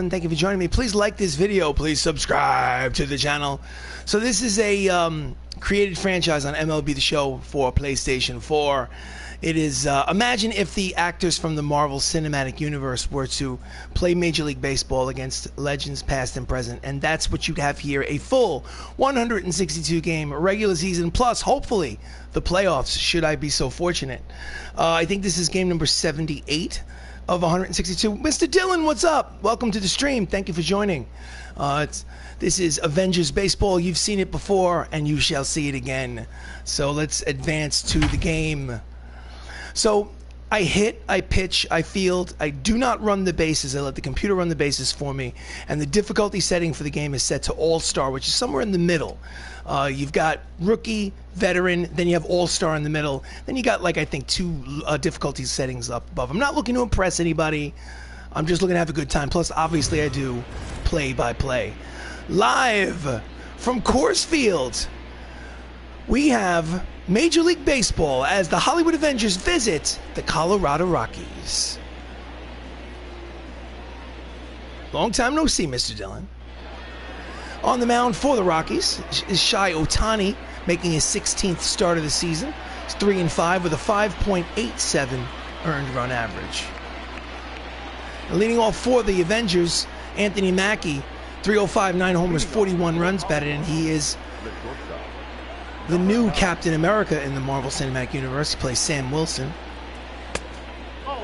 Dylan. Thank you for joining me. Please like this video. Please subscribe to the channel. So this is a created franchise on MLB The Show for PlayStation 4. It is, imagine if the actors from the Marvel Cinematic Universe were to play Major League Baseball against legends past and present, and that's what you'd have here, a full 162 game regular season, plus hopefully the playoffs, should I be so fortunate. I think this is game number 78 of 162. Mr. Dylan, what's up? Welcome to the stream. Thank you for joining. This is Avengers Baseball. You've seen it before, and you shall see it again. So let's advance to the game. So I hit, I pitch, I field. I do not run the bases. I let the computer run the bases for me. And the difficulty setting for the game is set to All-Star, which is somewhere in the middle. You've got Rookie, Veteran, then you have All-Star in the middle. Then you got, like, I think two difficulty settings up above. I'm not looking to impress anybody. I'm just looking to have a good time. Plus, obviously, I do play-by-play. Live from Coors Field, we have Major League Baseball as the Hollywood Avengers visit the Colorado Rockies. Long time no see, Mr. Dillon. On the mound for the Rockies is Shohei Ohtani, making his 16th start of the season. He's 3-5 with a 5.87 earned run average. And leading off for the Avengers, Anthony Mackie, 305, 9 homers, 41 runs batted in. He is the new Captain America in the Marvel Cinematic Universe. He plays Sam Wilson.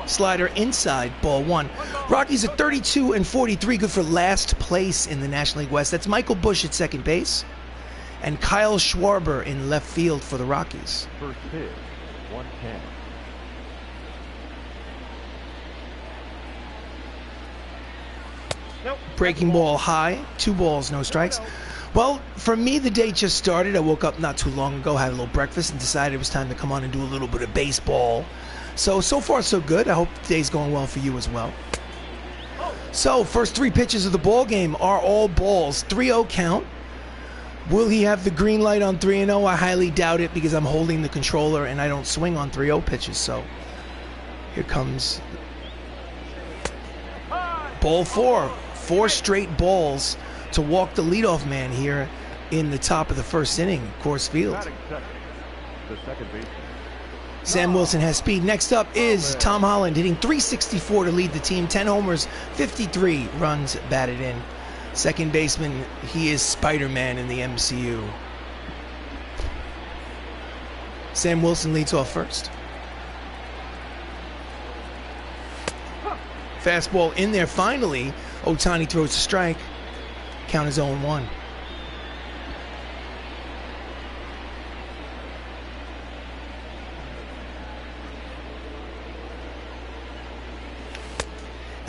Slider inside, ball one. Rockies are 32-43, good for last place in the National League West. That's Michael Busch at second base and Kyle Schwarber in left field for the Rockies. First pitch, 110. Breaking ball high, 2 balls, no strikes. Well, for me, the day just started. I woke up not too long ago, had a little breakfast, and decided it was time to come on and do a little bit of baseball. So far, so good. I hope the day's going well for you as well. So, first 3 pitches of the ball game are all balls. 3-0 count. Will he have the green light on 3-0? I highly doubt it because I'm holding the controller and I don't swing on 3-0 pitches. So, here comes ball 4. 4 straight balls to walk the leadoff man here in the top of the first inning, Coors Field. Sam Wilson has speed. Next up is Tom Holland, hitting .364 to lead the team. 10 homers, 53 runs batted in. Second baseman, he is Spider-Man in the MCU. Sam Wilson leads off first. Fastball in there finally. Ohtani throws a strike. Count is 0-1.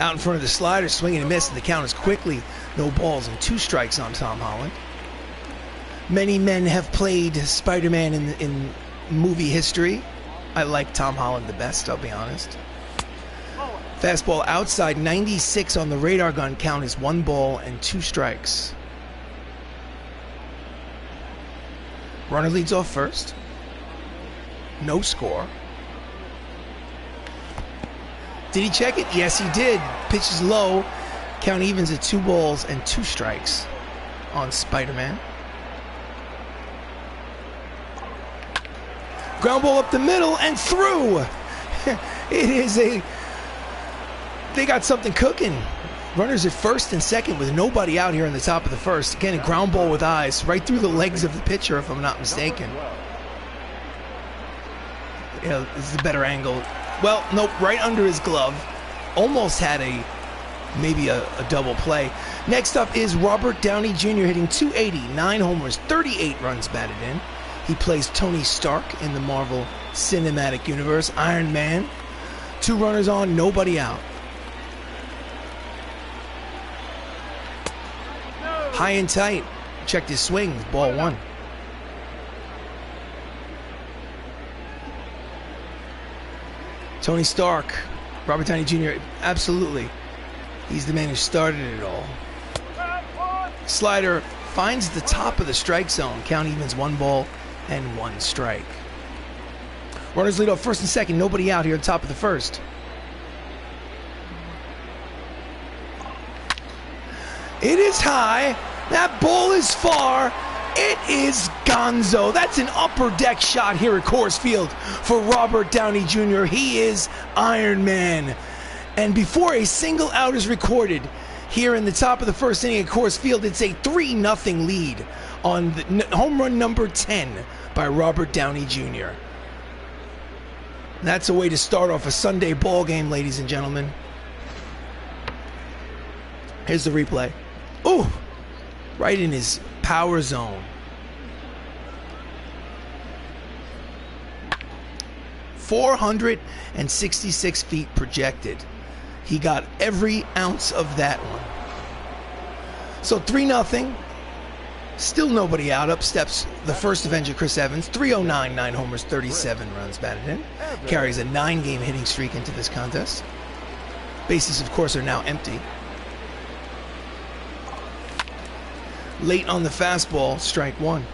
Out in front of the slider, swinging and miss, and the count is quickly no balls and 2 strikes on Tom Holland. Many men have played Spider-Man in movie history. I like Tom Holland the best, I'll be honest. Fastball outside, 96 on the radar gun. Count is 1 ball and 2 strikes. Runner leads off first. No score. Did he check it? Yes, he did. Pitch is low. Count evens at 2 balls and 2 strikes on Spider-Man. Ground ball up the middle and through. It is a... They got something cooking. Runners at first and second with nobody out here in the top of the first. Again, a ground ball with eyes right through the legs of the pitcher, if I'm not mistaken. Yeah, this is a better angle. Well, nope, right under his glove. Almost had maybe a double play. Next up is Robert Downey Jr. hitting .280, 9 homers, 38 runs batted in. He plays Tony Stark in the Marvel Cinematic Universe, Iron Man. 2 runners on, nobody out. High and tight. Checked his swing. Ball 1. Tony Stark. Robert Downey Jr. Absolutely. He's the man who started it all. Slider finds the top of the strike zone. Count evens 1 ball and 1 strike. Runners lead off first and second. Nobody out here at the top of the first. It is high. That ball is far. It is gonzo. That's an upper deck shot here at Coors Field for Robert Downey Jr. He is Iron Man. And before a single out is recorded here in the top of the first inning at Coors Field, it's a 3-0 lead on the home run number 10 by Robert Downey Jr. That's a way to start off a Sunday ball game, ladies and gentlemen. Here's the replay. Ooh, right in his power zone. .466 feet projected. He got every ounce of that one. So 3-0. Still nobody out. Up steps the first Avenger, Chris Evans. 309, 9 homers, 37 runs batted in. Carries a 9-game hitting streak into this contest. Bases, of course, are now empty. Late on the fastball, strike one.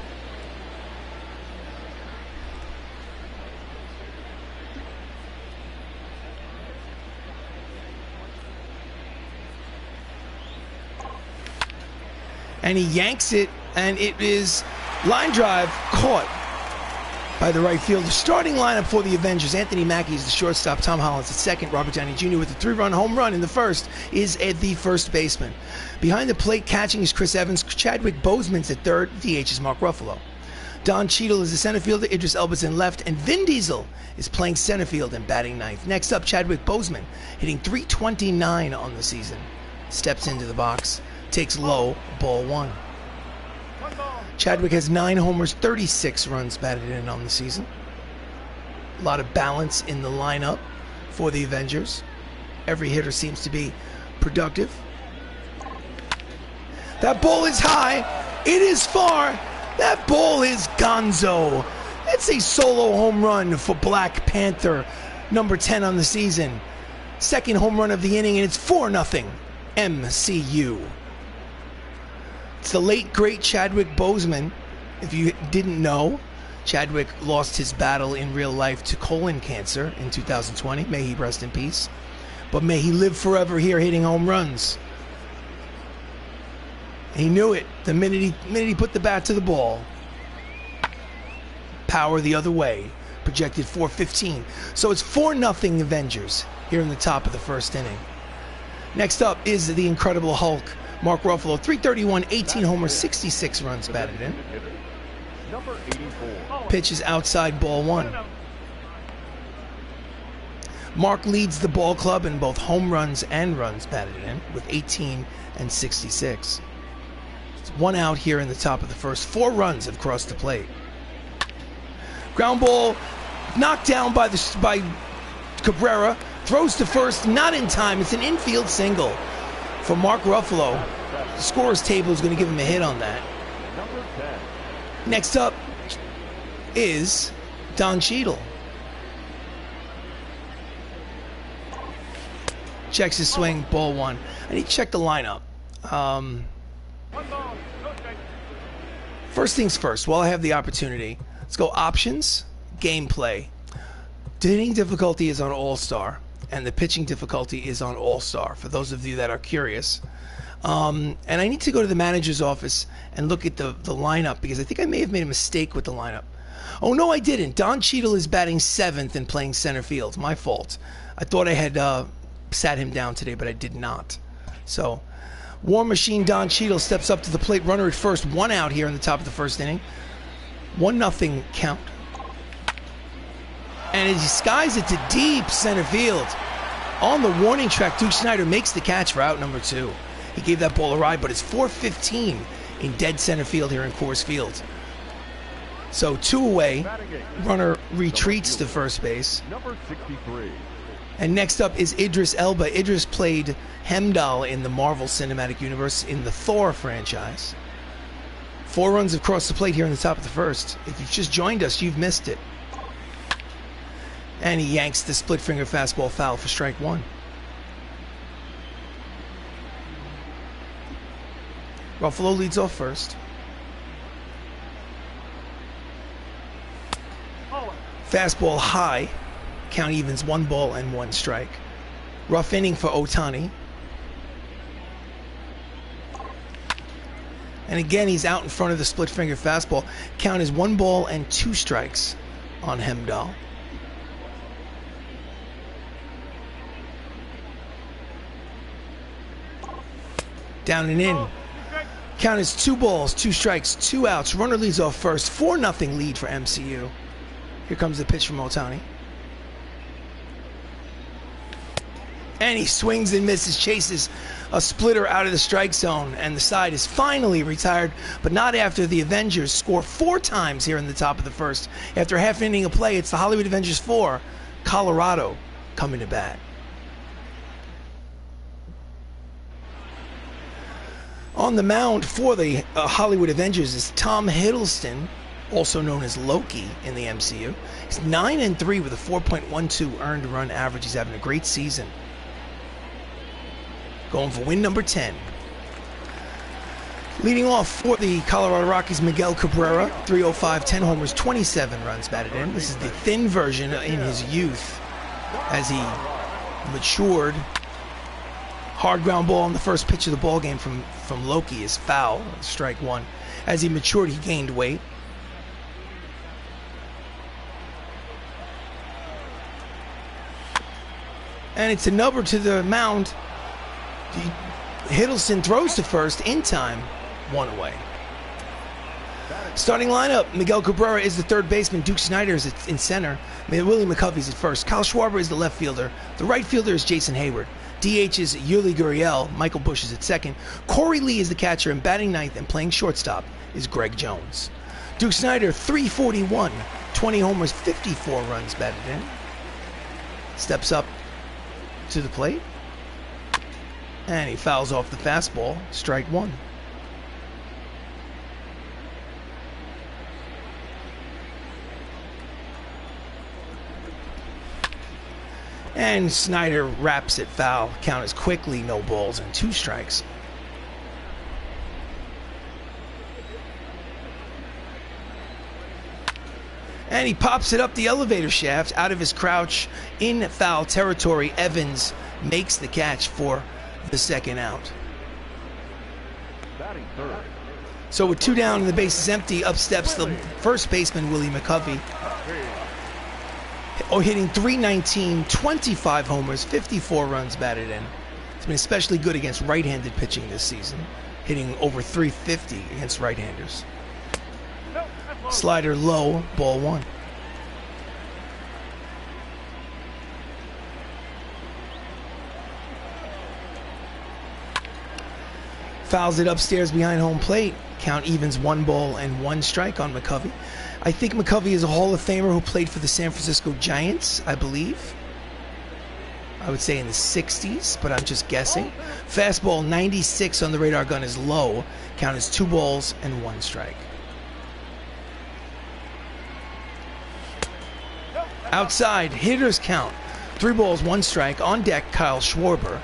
And he yanks it, and it is line drive caught by the right fielder. Starting lineup for the Avengers: Anthony Mackie is the shortstop, Tom Holland's the second, Robert Downey Jr. with a 3-run home run in the first is at the first baseman. Behind the plate catching is Chris Evans, Chadwick Boseman's at third, DH is Mark Ruffalo. Don Cheadle is the center fielder, Idris Elba's in left, and Vin Diesel is playing center field and batting ninth. Next up, Chadwick Boseman, hitting .329 on the season. Steps into the box, takes low, ball one. Chadwick has 9 homers, 36 runs batted in on the season. A lot of balance in the lineup for the Avengers. Every hitter seems to be productive. That ball is high. It is far. That ball is gonzo. It's a solo home run for Black Panther, number 10 on the season. Second home run of the inning, and it's 4-0 MCU. It's the late, great Chadwick Boseman. If you didn't know, Chadwick lost his battle in real life to colon cancer in 2020. May he rest in peace. But may he live forever here hitting home runs. He knew it the minute he put the bat to the ball. Power the other way. Projected .415. So it's 4-0 Avengers here in the top of the first inning. Next up is the Incredible Hulk, Mark Ruffalo, .331, 18 homers, 66 runs batted in. Pitch is outside, ball one. Mark leads the ball club in both home runs and runs batted in with 18 and 66. It's 1 out here in the top of the first. 4 runs have crossed the plate. Ground ball knocked down by Cabrera. Throws to first, not in time. It's an infield single for Mark Ruffalo. The scorer's table is going to give him a hit on that. Next up is Don Cheadle. Checks his swing, ball one. I need to check the lineup. First things first, while I have the opportunity, let's go options, gameplay. The hitting difficulty is on All-Star, and the pitching difficulty is on All-Star, for those of you that are curious. And I need to go to the manager's office and look at the lineup, because I think I may have made a mistake with the lineup. Oh, no, I didn't. Don Cheadle is batting 7th and playing center field. My fault. I thought I had sat him down today, but I did not. So, War Machine Don Cheadle steps up to the plate. Runner at first. 1 out here in the top of the first inning. 1-0 count. And he skies it to deep center field. On the warning track, Duke Snider makes the catch for out number 2. He gave that ball a ride, but it's .415 in dead center field here in Coors Field. So 2 away. Runner retreats to first base. Number 63. And next up is Idris Elba. Idris played Heimdall in the Marvel Cinematic Universe in the Thor franchise. 4 runs across the plate here in the top of the first. If you've just joined us, you've missed it. And he yanks the split finger fastball foul for strike 1. Ruffalo leads off first. Fastball high. Count evens, 1 ball and 1 strike. Rough inning for Ohtani. And again, he's out in front of the split finger fastball. Count is 1 ball and 2 strikes on Hemdahl. Down and in. Count is 2 balls, 2 strikes, 2 outs. Runner leads off first. 4-0 lead for MCU. Here comes the pitch from Ohtani. And he swings and misses, chases a splitter out of the strike zone, and the side is finally retired, but not after the Avengers score 4 times here in the top of the first. After half an inning of play, it's the Hollywood Avengers 4, Colorado coming to bat. On the mound for the Hollywood Avengers is Tom Hiddleston, also known as Loki in the MCU. He's 9-3 with a 4.12 earned run average. He's having a great season. Going for win number 10. Leading off for the Colorado Rockies, Miguel Cabrera, 305, 10 homers, 27 runs batted in. This is the thin version in his youth as he matured. Hard ground ball on the first pitch of the ball game from Loki is foul, strike 1. As he matured, he gained weight. And it's a nubber to the mound. Hiddleston throws to first in time, 1 away. Starting lineup, Miguel Cabrera is the third baseman, Duke Snider is in center, Willie McCovey's at first, Kyle Schwarber is the left fielder, the right fielder is Jason Hayward, DH is Yuli Gurriel, Michael Bush is at second, Corey Lee is the catcher, and batting ninth and playing shortstop is Greg Jones. Duke Snider, 341, 20 homers, 54 runs batted in. Steps up to the plate. And he fouls off the fastball, strike 1. And Snider wraps it foul. Count is quickly, no balls and 2 strikes. And he pops it up the elevator shaft out of his crouch in foul territory. Evans makes the catch for the second out. So with 2 down and the base is empty, up steps the first baseman, Willie McCovey. Hitting .319, 25 homers, 54 runs batted in. He's been especially good against right-handed pitching this season, hitting over .350 against right-handers. Slider low, ball 1. Fouls it upstairs behind home plate. Count evens 1 ball and 1 strike on McCovey. I think McCovey is a Hall of Famer who played for the San Francisco Giants, I believe. I would say in the 60s, but I'm just guessing. Fastball 96 on the radar gun is low. Count is 2 balls and 1 strike. Outside, hitters count. 3 balls, 1 strike. On deck, Kyle Schwarber.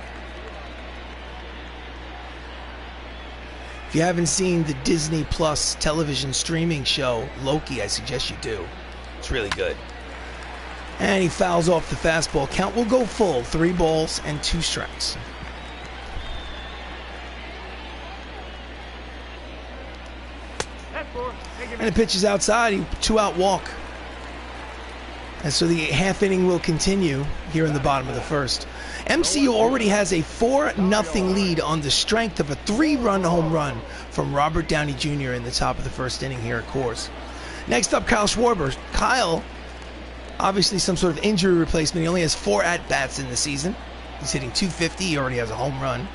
If you haven't seen the Disney Plus television streaming show, Loki, I suggest you do. It's really good. And he fouls off the fastball. Count will go full. 3 balls and 2 strikes. And the pitch is outside. 2-out walk. And so the half inning will continue here in the bottom of the first. MCU already has a 4-0 lead on the strength of a 3-run home run from Robert Downey Jr. in the top of the first inning here at Coors. Next up, Kyle Schwarber. Kyle, obviously some sort of injury replacement. He only has 4 at-bats in the season. He's hitting .250. He already has a home run.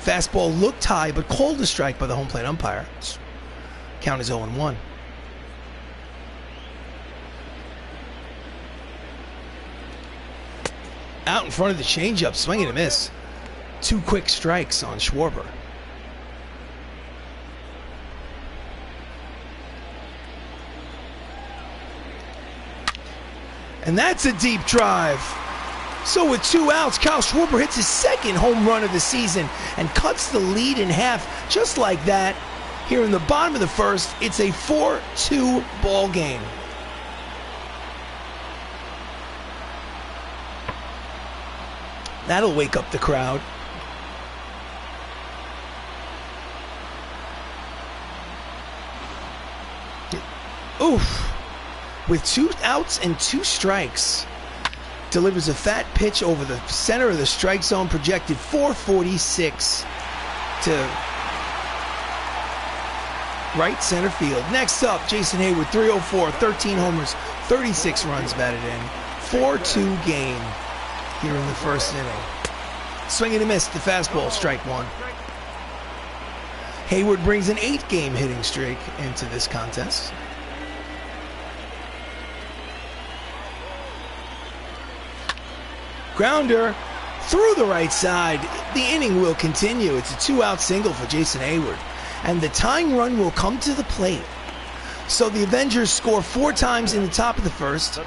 Fastball looked high, but called a strike by the home plate umpire. Count is 0-1. Out in front of the changeup, swing and a miss. 2 quick strikes on Schwarber. And that's a deep drive. So with 2 outs, Kyle Schwarber hits his 2nd home run of the season and cuts the lead in half just like that. Here in the bottom of the first, it's a 4-2 ball game. That'll wake up the crowd. Oof. With 2 outs and 2 strikes. Delivers a fat pitch over the center of the strike zone, projected 446 to right center field. Next up, Jason Heyward, 304, 13 homers, 36 runs batted in. 4-2 game here in the first inning. Swing and a miss, the fastball, strike 1. Heyward brings an 8-game hitting streak into this contest. Grounder through the right side. The inning will continue. It's a 2-out single for Jason Heyward. And the tying run will come to the plate. So the Avengers score 4 times in the top of the first.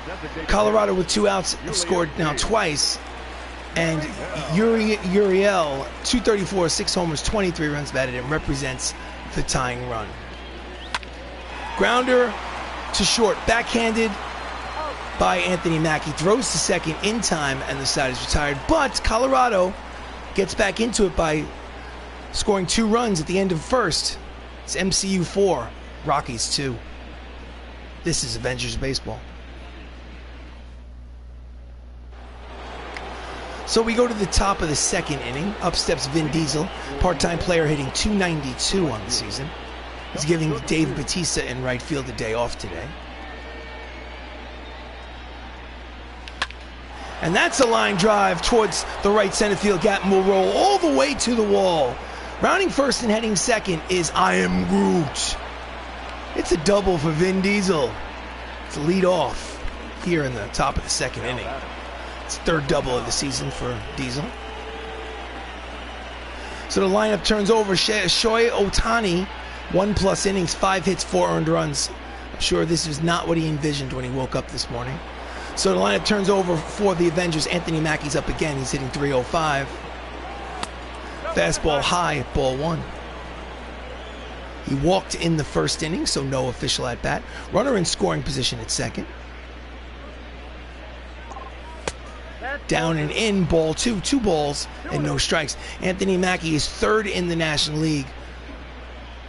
Colorado with 2 outs have scored now twice. And Uriel, 234, 6 homers, 23 runs batted in, represents the tying run. Grounder to short, backhanded by Anthony Mackie. Throws to second in time, and the side is retired. But Colorado gets back into it by scoring 2 runs at the end of first. It's MCU 4, Rockies 2. This is Avengers Baseball. So we go to the top of the second inning. Up steps Vin Diesel, part-time player hitting .292 on the season. He's giving Dave Bautista in right field a day off today. And that's a line drive towards the right center field gap and will roll all the way to the wall. Rounding first and heading second is I Am Groot. It's a double for Vin Diesel. It's a lead off here in the top of the second inning. It's 3rd double of the season for Diesel. So the lineup turns over. Shohei Ohtani, 1+ innings, 5 hits, 4 earned runs. I'm sure this was not what he envisioned when he woke up this morning. So the lineup turns over for the Avengers. Anthony Mackie's up again. He's hitting .305. Fastball high, ball 1. He walked in the first inning, so no official at bat. Runner in scoring position at second. Down and in, ball 2. 2 balls and no strikes. Anthony Mackie is 3rd in the National League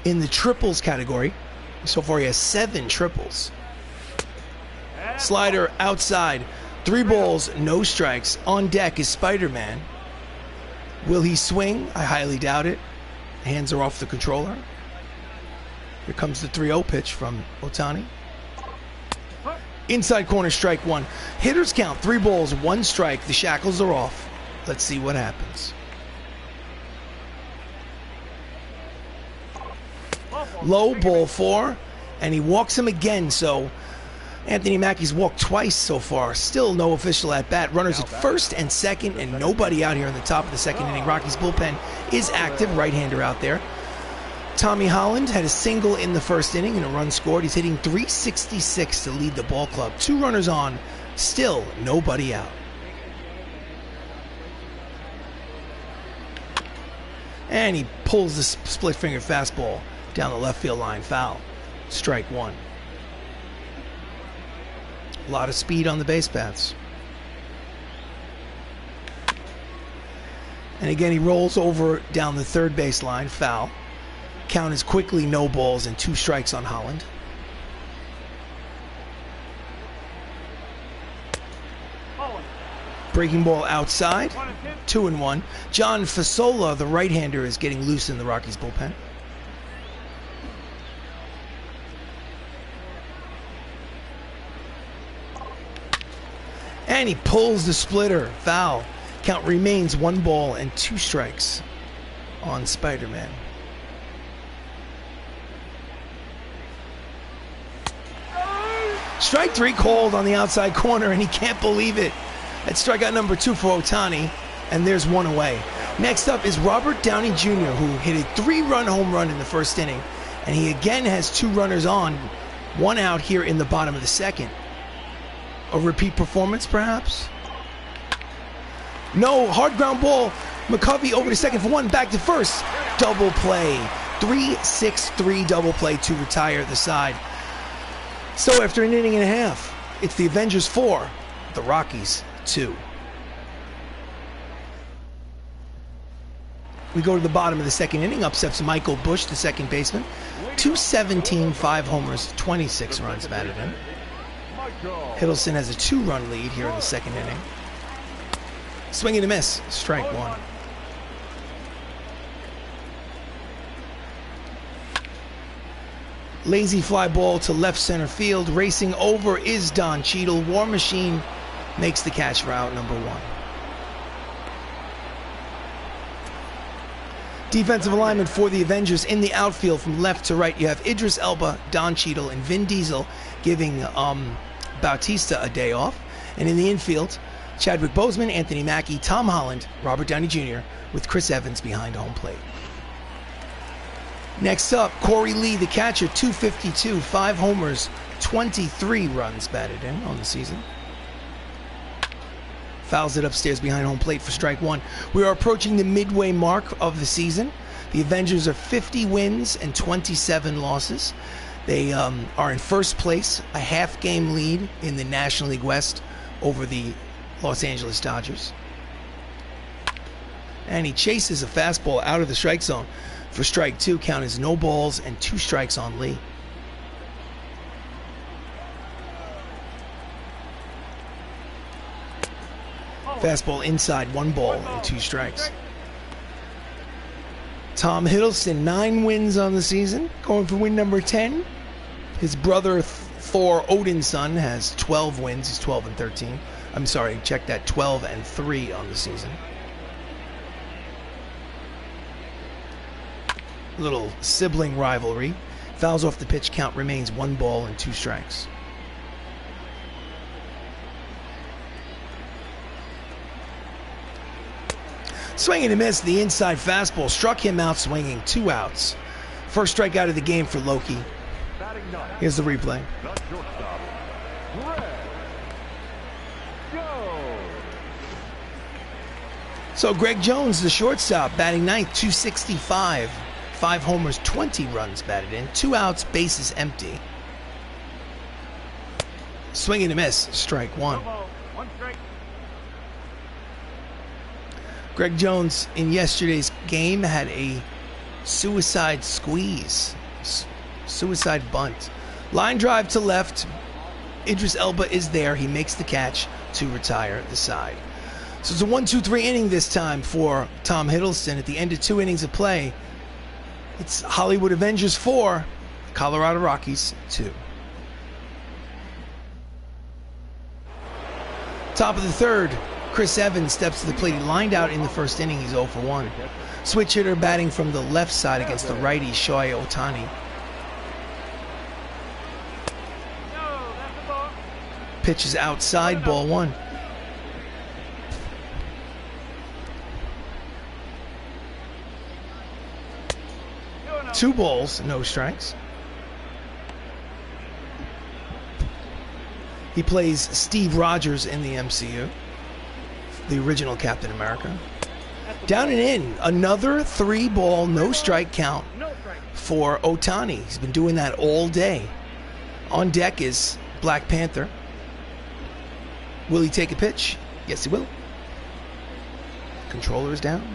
in the triples category. So far he has 7 triples. Slider outside. 3 balls, no strikes. On deck is Spider-Man. Will he swing? I highly doubt it. Hands are off the controller. Here comes the 3-0 pitch from Ohtani. Inside corner, strike 1. Hitters count, 3 balls, 1 strike. The shackles are off. Let's see what happens. Low, ball 4, and he walks him again. So Anthony Mackie's walked twice so far. Still no official at bat. Runners at first and second, and nobody out here in the top of the second inning. Rockies bullpen is active. Right-hander out there. Tommy Holland had a single in the first inning and a run scored. He's hitting .366 to lead the ball club. 2 runners on, still nobody out. And he pulls the split finger fastball down the left field line, foul. Strike 1. A lot of speed on the base paths. And again, he rolls over down the third base line, foul. Count is quickly no balls and 2 strikes on Holland. Breaking ball outside, 2-1. John Fasola, the right-hander, is getting loose in the Rockies bullpen. And he pulls the splitter, foul. Count remains 1 ball and 2 strikes on Spider-Man. Strike 3 called on the outside corner, and he can't believe it. That's strikeout number 2 for Ohtani, and there's 1 away. Next up is Robert Downey Jr., who hit a 3-run home run in the first inning, and he again has 2 runners on, 1 out here in the bottom of the second. A repeat performance, perhaps? No, hard ground ball. McCovey over to second for 1, back to first. Double play. 3-6-3 double play to retire the side. So after an inning and a half, it's the Avengers 4, the Rockies 2. We go to the bottom of the second inning. Up steps Michael Bush, the second baseman. 217, 5 homers, 26 runs batted in. Hiddleston has a 2-run lead here in the second inning. Swing and a miss. Strike one. Lazy fly ball to left center field. Racing over is Don Cheadle. War Machine makes the catch for out number 1. Defensive alignment for the Avengers in the outfield from left to right. You have Idris Elba, Don Cheadle, and Vin Diesel giving Bautista a day off. And in the infield, Chadwick Boseman, Anthony Mackie, Tom Holland, Robert Downey Jr. with Chris Evans behind home plate. Next up, Corey Lee, the catcher, 252, 5 homers, 23 runs batted in on the season. Fouls it upstairs behind home plate for strike one. We are approaching the midway mark of the season. The Avengers are 50 wins and 27 losses. They are in first place, a half-game lead in the National League West over the Los Angeles Dodgers. And he chases a fastball out of the strike zone for strike two. Count is no balls and 2 strikes on Lee. Fastball inside, 1 ball and 2 strikes. Tom Hiddleston, 9 wins on the season, going for win number 10. His brother Thor Odinson has 12 wins. He's 12 and 13. I'm sorry, check that, 12 and 3 on the season. Little sibling rivalry. Fouls off the pitch, count remains 1 ball and 2 strikes. Swing and a miss. The inside fastball struck him out swinging. 2 outs. First strikeout of the game for Loki. Here's the replay. So Greg Jones, the shortstop, batting ninth, 265. 5 homers, 20 runs batted in. 2 outs, bases empty. Swing and a miss. Strike one. Greg Jones in yesterday's game had a suicide squeeze, suicide bunt. Line drive to left. Idris Elba is there. He makes the catch to retire the side. So it's a 1-2-3 inning this time for Tom Hiddleston. At the end of 2 innings of play, it's Hollywood Avengers 4, Colorado Rockies 2. Top of the third. Chris Evans steps to the plate. He lined out in the first inning. He's 0 for 1. Switch hitter batting from the left side against the righty, Shohei Ohtani. Pitch is outside, ball 1. Two balls, no strikes. He plays Steve Rogers in the MCU. The original Captain America. Down and in, another 3-ball, no strike count for Ohtani. He's been doing that all day. On deck is Black Panther. Will he take a pitch? Yes, he will. Controller is down.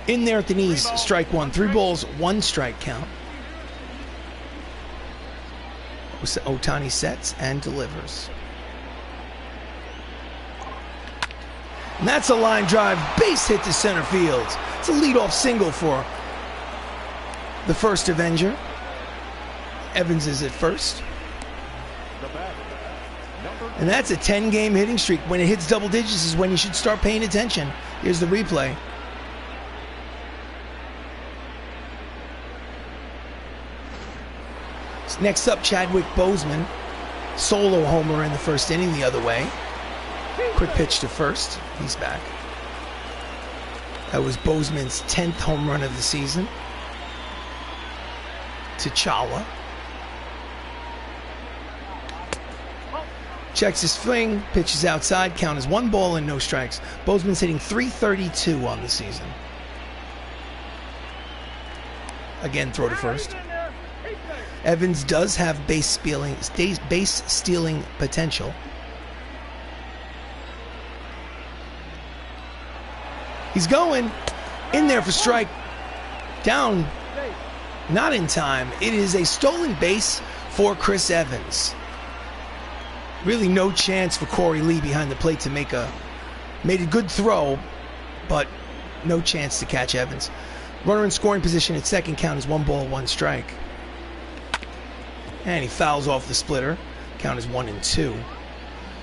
In there at the knees, strike 1. 3 balls, 1 strike count. Ohtani sets and delivers. And that's a line drive, base hit to center field. It's a leadoff single for the first Avenger. Evans is at first. And that's a 10-game hitting streak. When it hits double digits is when you should start paying attention. Here's the replay. Next up, Chadwick Boseman. Solo homer in the first inning the other way. Quick pitch to first. He's back. That was Boseman's 10th home run of the season. T'Challa. Checks his swing. Pitches outside. Count is 1 ball and no strikes. Boseman's hitting .332 on the season. Again, throw to first. Evans does have base stealing potential. He's going in there for strike. Down, not in time. It is a stolen base for Chris Evans. Really no chance for Corey Lee behind the plate to made a good throw, but no chance to catch Evans. Runner in scoring position at second, count is 1 ball, 1 strike. And he fouls off the splitter. Count is 1-2.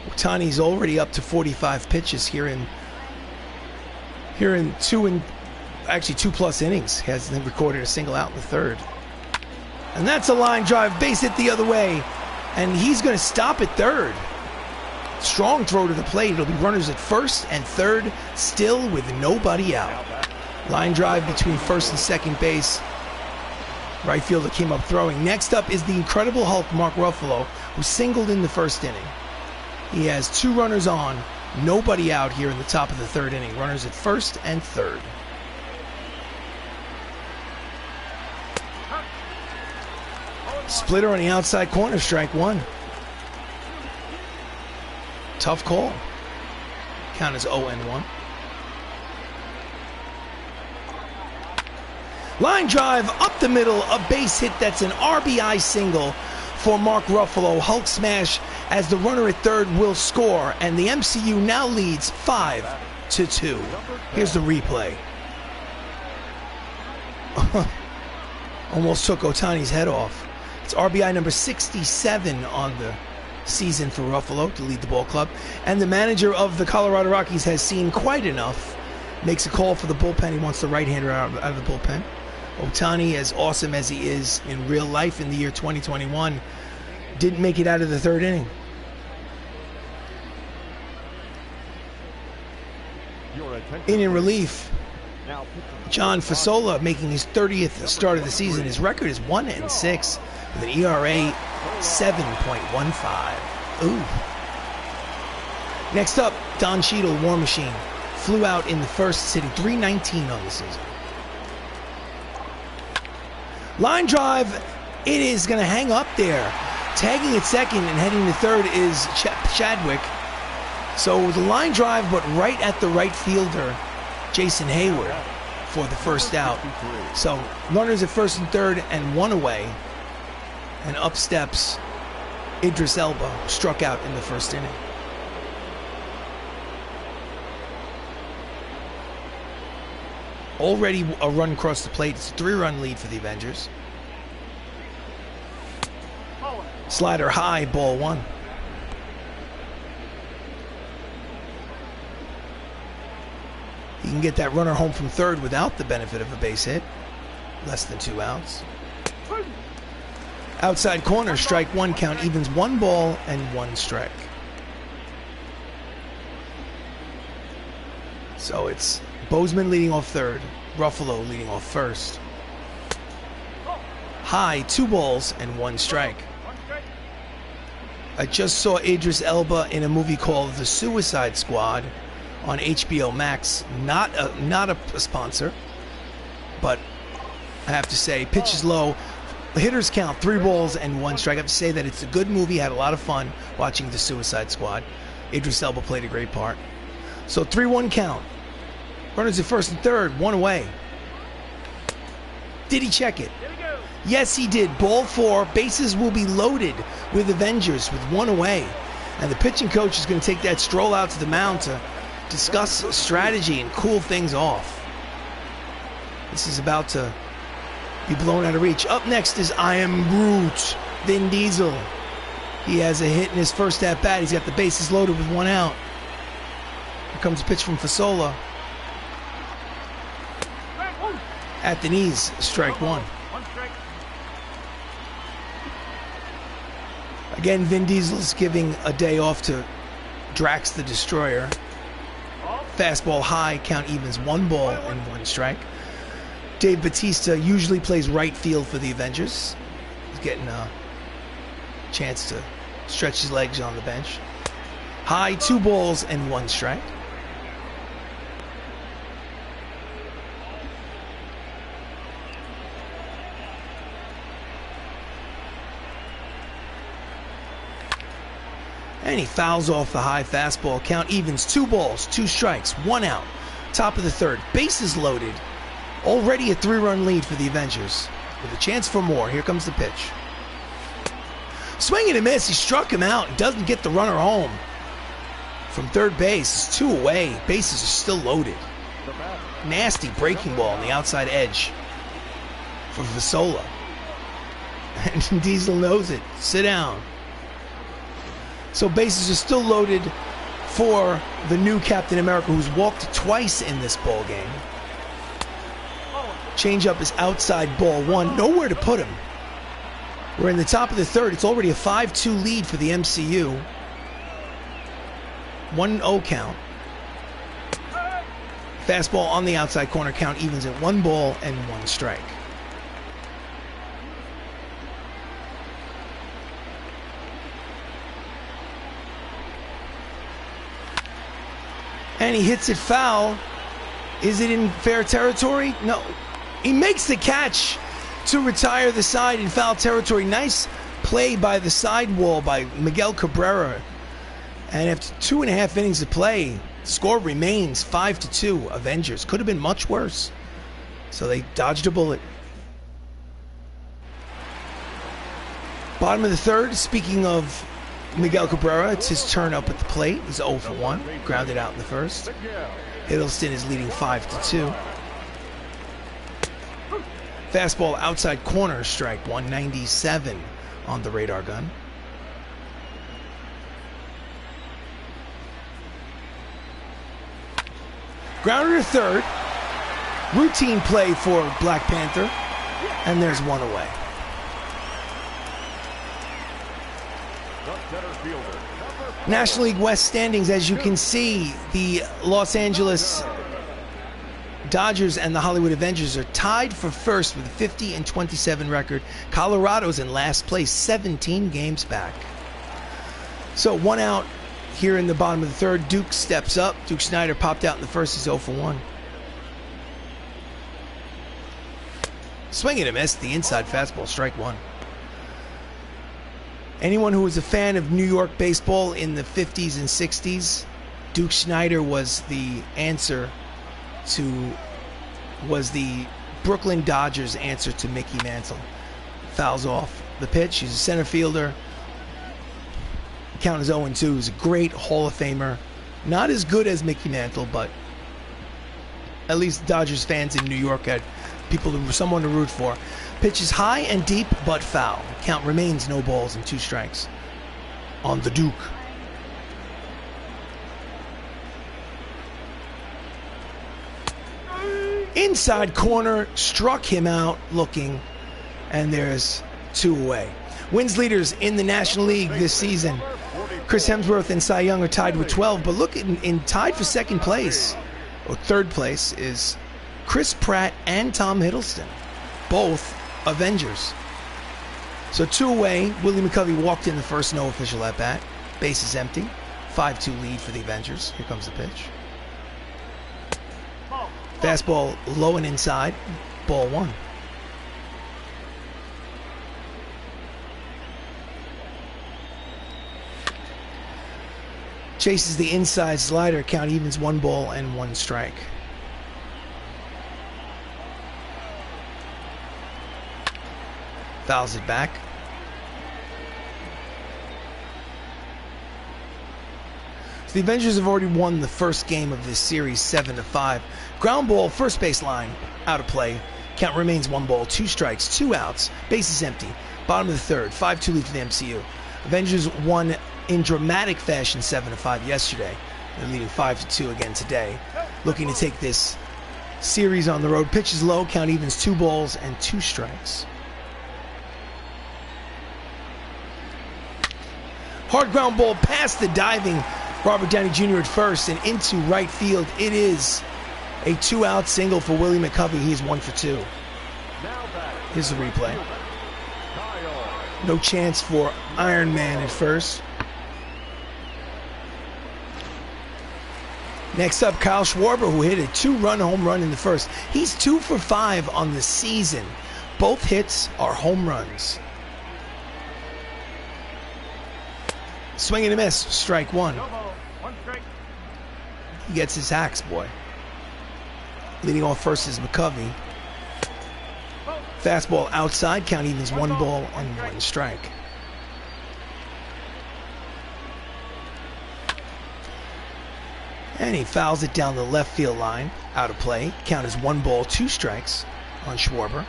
Ohtani's already up to 45 pitches here in 2+ innings. Hasn't recorded a single out in the third. And that's a line drive, base hit the other way. And he's going to stop at third. Strong throw to the plate. It'll be runners at first and third, still with nobody out. Line drive between first and second base. Right fielder came up throwing. Next up is the Incredible Hulk, Mark Ruffalo, who singled in the first inning. He has 2 runners on, nobody out here in the top of the third inning. Runners at first and third. Splitter on the outside corner, strike 1. Tough call. Count is 0-1. Line drive up the middle, a base hit. That's an RBI single for Mark Ruffalo. Hulk smash as the runner at third will score, and the MCU now leads 5-2. Here's the replay. Almost took Ohtani's head off. It's RBI number 67 on the season for Ruffalo to lead the ball club. And the manager of the Colorado Rockies has seen quite enough. Makes a call for the bullpen. He wants the right-hander out of the bullpen. Ohtani, as awesome as he is in real life in the year 2021, didn't make it out of the third inning. In relief, John Fasola making his 30th start of the season. His record is 1-6 with an ERA 7.15. Ooh. Next up, Don Cheadle, War Machine, flew out in the first, sitting .319 on the season. Line drive, it is going to hang up there. Tagging at second and heading to third is Chadwick. So the line drive, but right at the right fielder, Jason Hayward, for the first out. So runners at first and third and 1 away. And up steps Idris Elba, who struck out in the first inning. Already a run across the plate. It's a 3-run lead for the Avengers. Slider high, ball 1. He can get that runner home from third without the benefit of a base hit. Less than 2 outs. Outside corner, strike 1, count evens 1 ball and 1 strike. So it's Boseman leading off third, Ruffalo leading off first. High, 2 balls and 1 strike. I just saw Idris Elba in a movie called The Suicide Squad on HBO Max. Not a sponsor, but I have to say, pitch is low. Hitters count 3 balls and 1 strike. I have to say that it's a good movie. I had a lot of fun watching The Suicide Squad. Idris Elba played a great part. So 3-1 count. Runners at first and third, 1 away. Did he check it? Yes, he did. Ball 4. Bases will be loaded with Avengers with 1 away. And the pitching coach is going to take that stroll out to the mound to discuss strategy and cool things off. This is about to be blown out of reach. Up next is I Am Groot, Vin Diesel. He has a hit in his first at-bat. He's got the bases loaded with 1 out. Here comes a pitch from Fasola. At the knees, strike 1. Again, Vin Diesel's giving a day off to Drax the Destroyer. Fastball high, count evens 1 ball and 1 strike. Dave Bautista usually plays right field for the Avengers. He's getting a chance to stretch his legs on the bench. High, 2 balls and 1 strike. And he fouls off the high fastball. Count evens 2 balls, 2 strikes, 1 out. Top of the third. Bases loaded. Already a 3-run lead for the Avengers. With a chance for more. Here comes the pitch. Swing and a miss. He struck him out and doesn't get the runner home. From third base, it's 2 away. Bases are still loaded. Nasty breaking ball on the outside edge for Vasola. And Diesel knows it. Sit down. So bases are still loaded for the new Captain America, who's walked twice in this ball game. Changeup is outside, ball 1. Nowhere to put him. We're in the top of the third. It's already a 5-2 lead for the MCU. 1-0 count. Fastball on the outside corner, count evens at 1 ball and 1 strike. And he hits it foul. Is it in fair territory? No. He makes the catch to retire the side in foul territory. Nice play by the sidewall by Miguel Cabrera. And after 2.5 innings of play, score remains 5-2. Avengers. Could have been much worse. So they dodged a bullet. Bottom of the third, speaking of Miguel Cabrera, it's his turn up at the plate. He's 0 for 1. Grounded out in the first. Hiddleston is leading 5-2. Fastball outside corner, strike 197 on the radar gun. Grounder to third. Routine play for Black Panther. And there's 1 away. National League West standings, as you can see, the Los Angeles Dodgers and the Hollywood Avengers are tied for first with a 50-27 record. Colorado's in last place, 17 games back. So 1 out here in the bottom of the third. Duke steps up. Duke Snider popped out in the first. He's 0 for 1. Swing and a miss. The inside fastball, strike 1. Anyone who was a fan of New York baseball in the 50s and 60s, Duke Snider was the answer to, was the Brooklyn Dodgers' answer to Mickey Mantle. Fouls off the pitch. He's a center fielder. Count is 0-2. He's a great Hall of Famer. Not as good as Mickey Mantle, but at least Dodgers fans in New York had people, someone to root for. Pitch is high and deep, but foul. Count remains no balls and 2 strikes on the Duke. Inside corner, struck him out looking, and there's 2 away. Wins leaders in the National League this season. Chris Hemsworth and Cy Young are tied with 12, but look, in tied for second place, or third place, is Chris Pratt and Tom Hiddleston, both Avengers. So 2 away. Willie McCovey walked in the first, no official at bat. Base is empty. 5-2 lead for the Avengers. Here comes the pitch. Fastball low and inside. Ball 1. Chases the inside slider. Count evens 1 ball and 1 strike. Fouls it back. So the Avengers have already won the first game of this series 7-5. Ground ball, first base line, out of play. Count remains 1 ball, 2 strikes, 2 outs. Base is empty. Bottom of the third, 5-2 lead for the MCU. Avengers won in dramatic fashion 7-5 yesterday. They're leading 5-2 again today. Looking to take this series on the road. Pitch is low, count evens 2 balls and 2 strikes. Hard ground ball past the diving Robert Downey Jr. at first and into right field. It is a 2-out single for Willie McCovey. He's 1 for 2. Here's the replay. No chance for Iron Man at first. Next up, Kyle Schwarber, who hit a 2-run home run in the first. He's 2 for 5 on the season. Both hits are home runs. Swing and a miss, strike 1. He gets his hacks, boy. Leading off first is McCovey. Fastball outside, count evens 1 ball and 1 strike. And he fouls it down the left field line, out of play. Count is 1 ball, 2 strikes on Schwarber.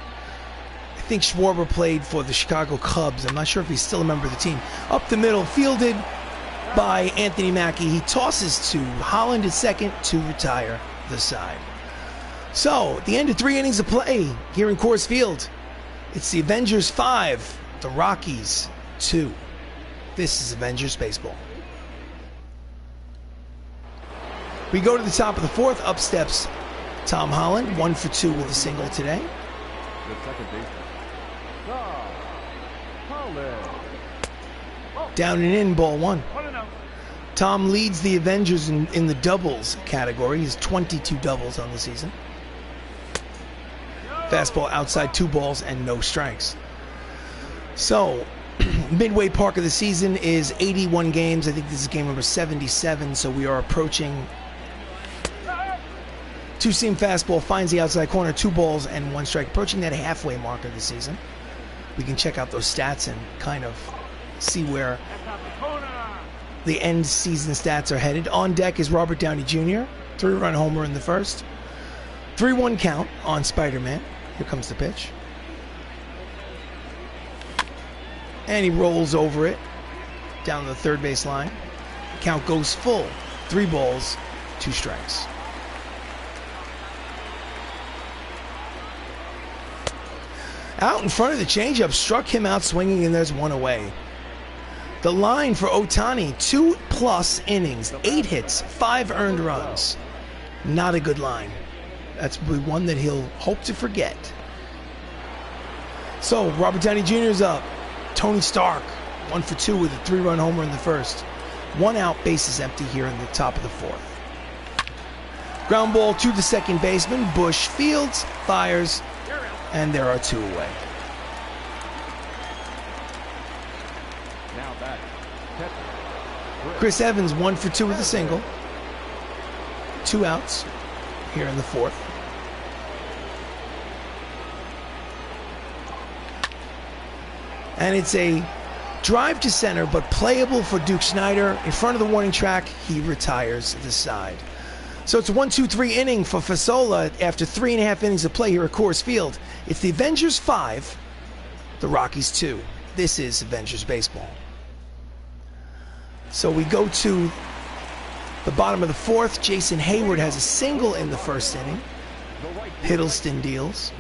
I think Schwarber played for the Chicago Cubs. I'm not sure if he's still a member of the team. Up the middle, fielded by Anthony Mackie. He tosses to Holland at second to retire the side. So, at the end of 3 innings of play here in Coors Field, it's the Avengers 5, the Rockies 2. This is Avengers Baseball. We go to the top of the 4th. Up steps Tom Holland, 1 for 2 with a single today. The second baseman, Tom Holland. Down and in, ball 1. Tom leads the Avengers in the doubles category. He's 22 doubles on the season. Fastball outside, 2 balls and no strikes. So, midway mark of the season is 81 games. I think this is game number 77, so we are approaching. 2-seam fastball finds the outside corner, 2 balls and 1 strike. Approaching that halfway mark of the season. We can check out those stats and kind of see where the end season stats are headed. On deck is Robert Downey Jr., 3-run homer in the first. 3-1 count on Spider-Man. Here comes the pitch. And he rolls over it down the third base line. Count goes full. 3 balls, 2 strikes. Out in front of the changeup, struck him out swinging, and there's 1 away. The line for Ohtani, 2+ innings, 8 hits, 5 earned runs. Not a good line. That's one that he'll hope to forget. So, Robert Downey Jr. is up. Tony Stark, 1 for 2 with a 3-run homer in the first. 1 out, bases empty here in the top of the 4th. Ground ball to the second baseman. Bush fields, fires, and there are 2 away. Now back, Chris Evans, 1 for 2 with a single. 2 outs here in the 4th. And it's a drive to center, but playable for Duke Snider. In front of the warning track, he retires the side. So it's a 1-2-3 inning for Fasola after 3.5 innings of play here at Coors Field. It's the Avengers 5, the Rockies 2. This is Avengers Baseball. So we go to the bottom of the 4th. Jason Hayward has a single in the first inning. Hiddleston deals.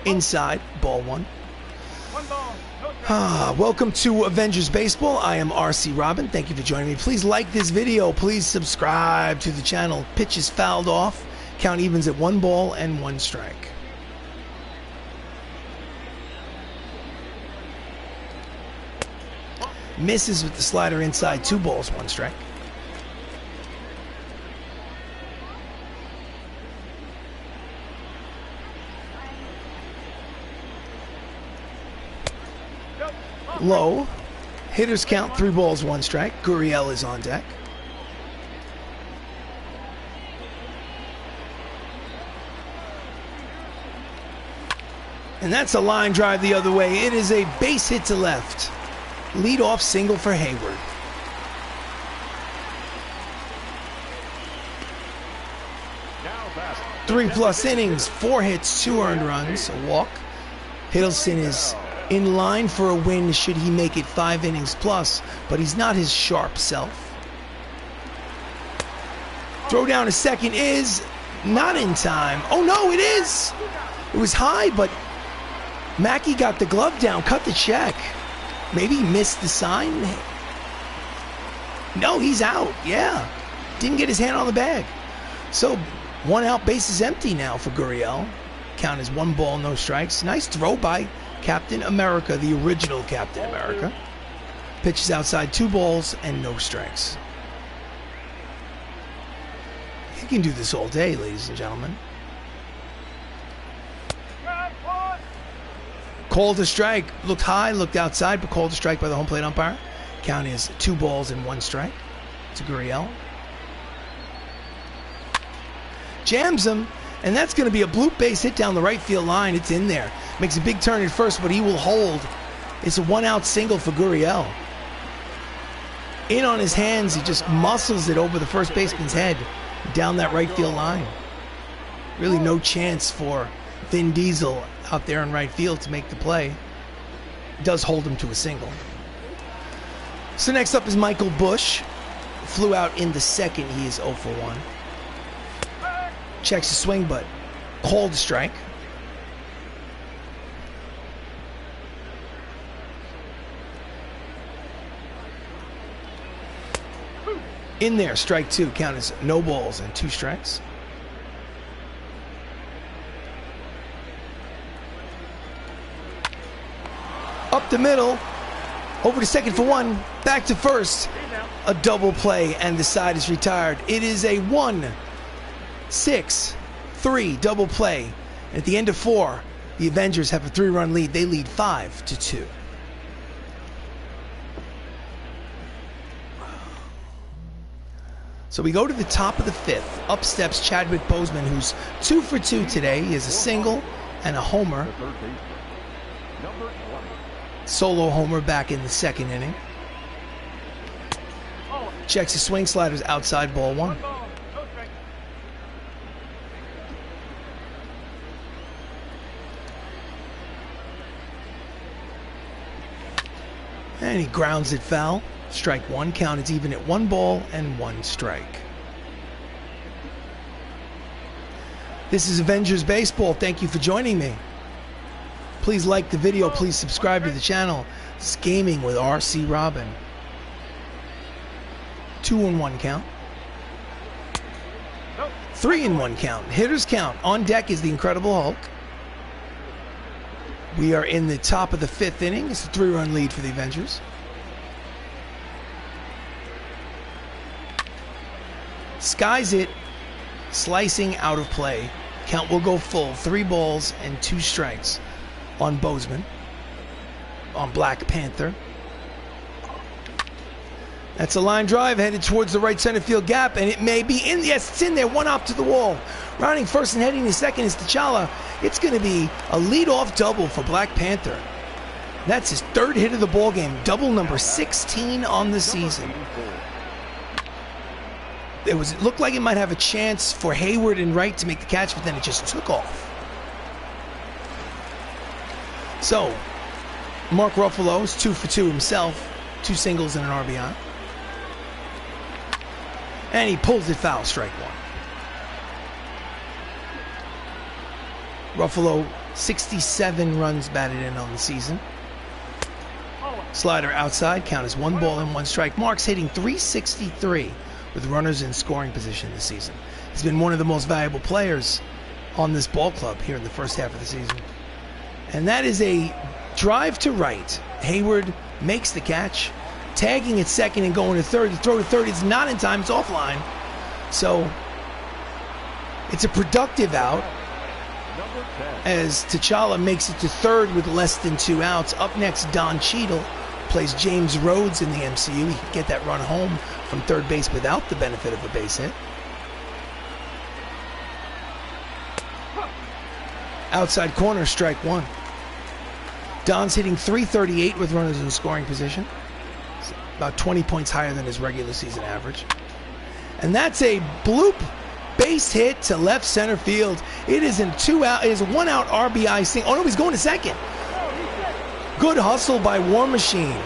Inside, ball 1. Welcome to Avengers Baseball. I am RC Robbin. Thank you for joining me. Please like this video. Please subscribe to the channel. Pitch is fouled off. Count evens at 1 ball and 1 strike. Misses with the slider inside, 2 balls, 1 strike. Low. Hitters count, 3 balls, 1 strike. Gurriel is on deck. And that's a line drive the other way. It is a base hit to left. Lead-off single for Hayward. Three plus innings, 4 hits, 2 earned runs, a walk. Hiddleston is in line for a win should he make it 5 innings plus, but he's not his sharp self. Throw down to second is not in time. Oh no, it is! It was high, but Mackie got the glove down, cut the check. Maybe he missed the sign. No, he's out, yeah. Didn't get his hand on the bag. So 1 out, base is empty now for Gurriel. Count is 1 ball, no strikes. Nice throw by Captain America, the original Captain America. Pitches outside, 2 balls and no strikes. He can do this all day, ladies and gentlemen. Called a strike. Looked high, looked outside, but called a strike by the home plate umpire. Count is 2 balls and 1 strike to Gurriel. jams him, and that's going to be a bloop base hit down the right field line. It's in there. Makes a big turn at first, but he will hold. It's a one-out single for Gurriel. In on his hands, he just muscles it over the first baseman's head, down that right field line. Really no chance for Vin Diesel out there in right field to make the play. Does hold him to a single. So next up is Michael Bush. Flew out in the second. He is 0 for 1. Checks the swing, but called a strike. In there, strike 2. Count as no balls and 2 strikes. Up the middle, over to second for 1, back to first. A double play, and the side is retired. It is a 1-6-3 double play. At the end of 4, the Avengers have a 3-run lead. They lead 5-2. So we go to the top of the 5th. Up steps Chadwick Boseman, who's 2 for 2 today. He has a single and a homer. Solo homer back in the second inning. Checks his swing, sliders outside, ball 1. And he grounds it foul. Strike 1. Count is even at 1 ball and 1 strike. This is Avengers Baseball. Thank you for joining me. Please like the video. Please subscribe to the channel. It's Gaming with RC Robbin. 2-1 count. 3-1 count. Hitters count. On deck is the Incredible Hulk. We are in the top of the 5th inning. It's a 3-run lead for the Avengers. Skies it. Slicing out of play. Count will go full. 3 balls and 2 strikes on Boseman. On Black Panther. That's a line drive headed towards the right center field gap, and it may be in. Yes, it's in there. 1 up to the wall. Rounding first and heading to second is T'Challa. It's going to be a leadoff double for Black Panther. That's his 3rd hit of the ball game. Double number 16 on the season. It looked like it might have a chance for Hayward and Wright to make the catch, but then it just took off. So, Mark Ruffalo is 2 for 2 himself. 2 singles and an RBI. And he pulls it foul, strike 1. Ruffalo, 67 runs batted in on the season. Slider outside, count as 1 ball and 1 strike. Mark's hitting .363 with runners in scoring position this season. He's been one of the most valuable players on this ball club here in the first half of the season. And that is a drive to right. Hayward makes the catch, tagging at second and going to third. The throw to third is not in time. It's offline. So it's a productive out as T'Challa makes it to third with less than 2 outs. Up next, Don Cheadle plays James Rhodes in the MCU. He can get that run home from third base without the benefit of a base hit. Outside corner, strike 1. Don's hitting .338 with runners in scoring position. It's about 20 points higher than his regular season average. And that's a bloop base hit to left center field. It is in 2 out. It is a 1 out RBI single. Oh no, he's going to second. Good hustle by War Machine.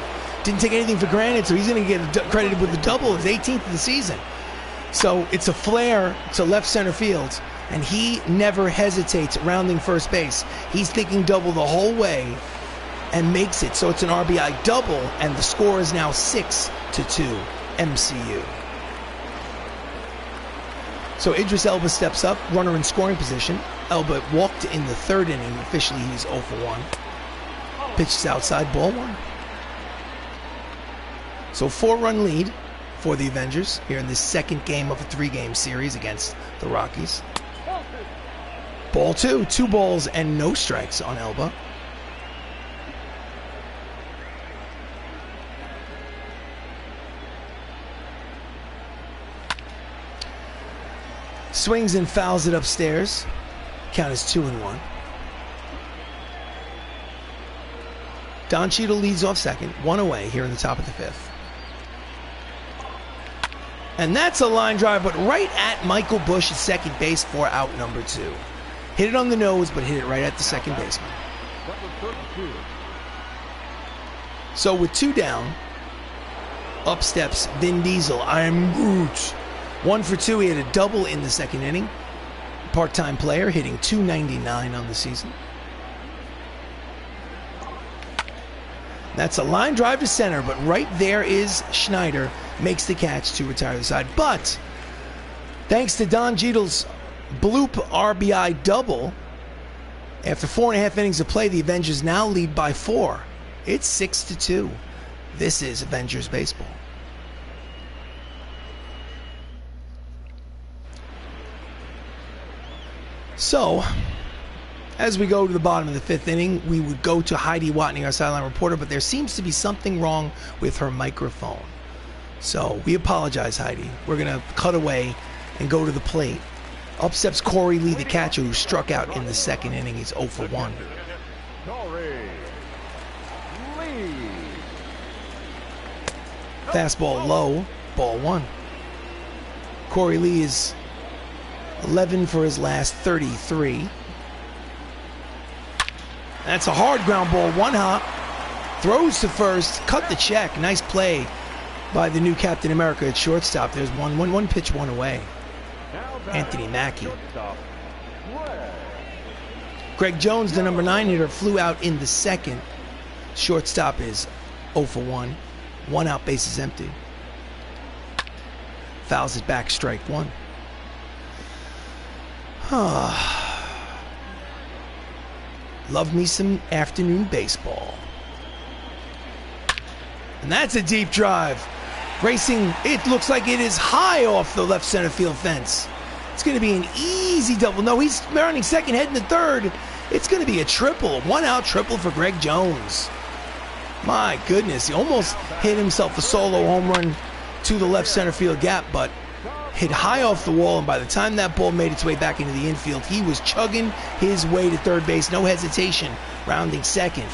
Didn't take anything for granted, so he's going to get credited with the double, his 18th of the season. So it's a flare to left center field, and he never hesitates rounding first base. He's thinking double the whole way and makes it. So it's an RBI double, and the score is now 6-2 MCU. So Idris Elba steps up, runner in scoring position. Elba walked in the 3rd inning. Officially, he's 0 for 1. Pitches outside, ball 1. So 4-run lead for the Avengers here in this second game of a 3-game series against the Rockies. Ball 2, 2 balls and no strikes on Elba. Swings and fouls it upstairs. Count is 2-1. Don Cheadle leads off second, 1 away here in the top of the 5th. And that's a line drive, but right at Michael Bush at second base for out number 2. Hit it on the nose, but hit it right at the second baseman. So with 2 down, up steps Vin Diesel. I'm Groot. 1 for 2. He had a double in the second inning. Part-time player hitting .299 on the season. That's a line drive to center, but right there is Schneider. Makes the catch to retire the side. But thanks to Don Cheadle's bloop RBI double, after 4.5 innings of play, the Avengers now lead by 4. It's 6-2. This is Avengers baseball. So, as we go to the bottom of the 5th inning, we would go to Heidi Watney, our sideline reporter, but there seems to be something wrong with her microphone. So we apologize, Heidi. We're going to cut away and go to the plate. Up steps Corey Lee, the catcher, who struck out in the second inning. He's 0 for 1. Fastball low, ball 1. Corey Lee is 11 for his last 33. That's a hard ground ball, 1 hop. Throws to first, cut the check. Nice play by the new Captain America at shortstop. There's one pitch, 1 away. Anthony Mackie. Greg Jones, the number 9 hitter, flew out in the second. Shortstop is 0 for 1. 1 out, bases empty. Fouls it back, strike 1. Love me some afternoon baseball. And that's a deep drive. Racing, it looks like it is high off the left center field fence. It's going to be an easy double. No, he's running second, heading to third. It's going to be a triple, a 1-out triple for Greg Jones. My goodness, he almost hit himself a solo home run to the left center field gap, but hit high off the wall, and by the time that ball made its way back into the infield, he was chugging his way to third base, no hesitation, rounding second.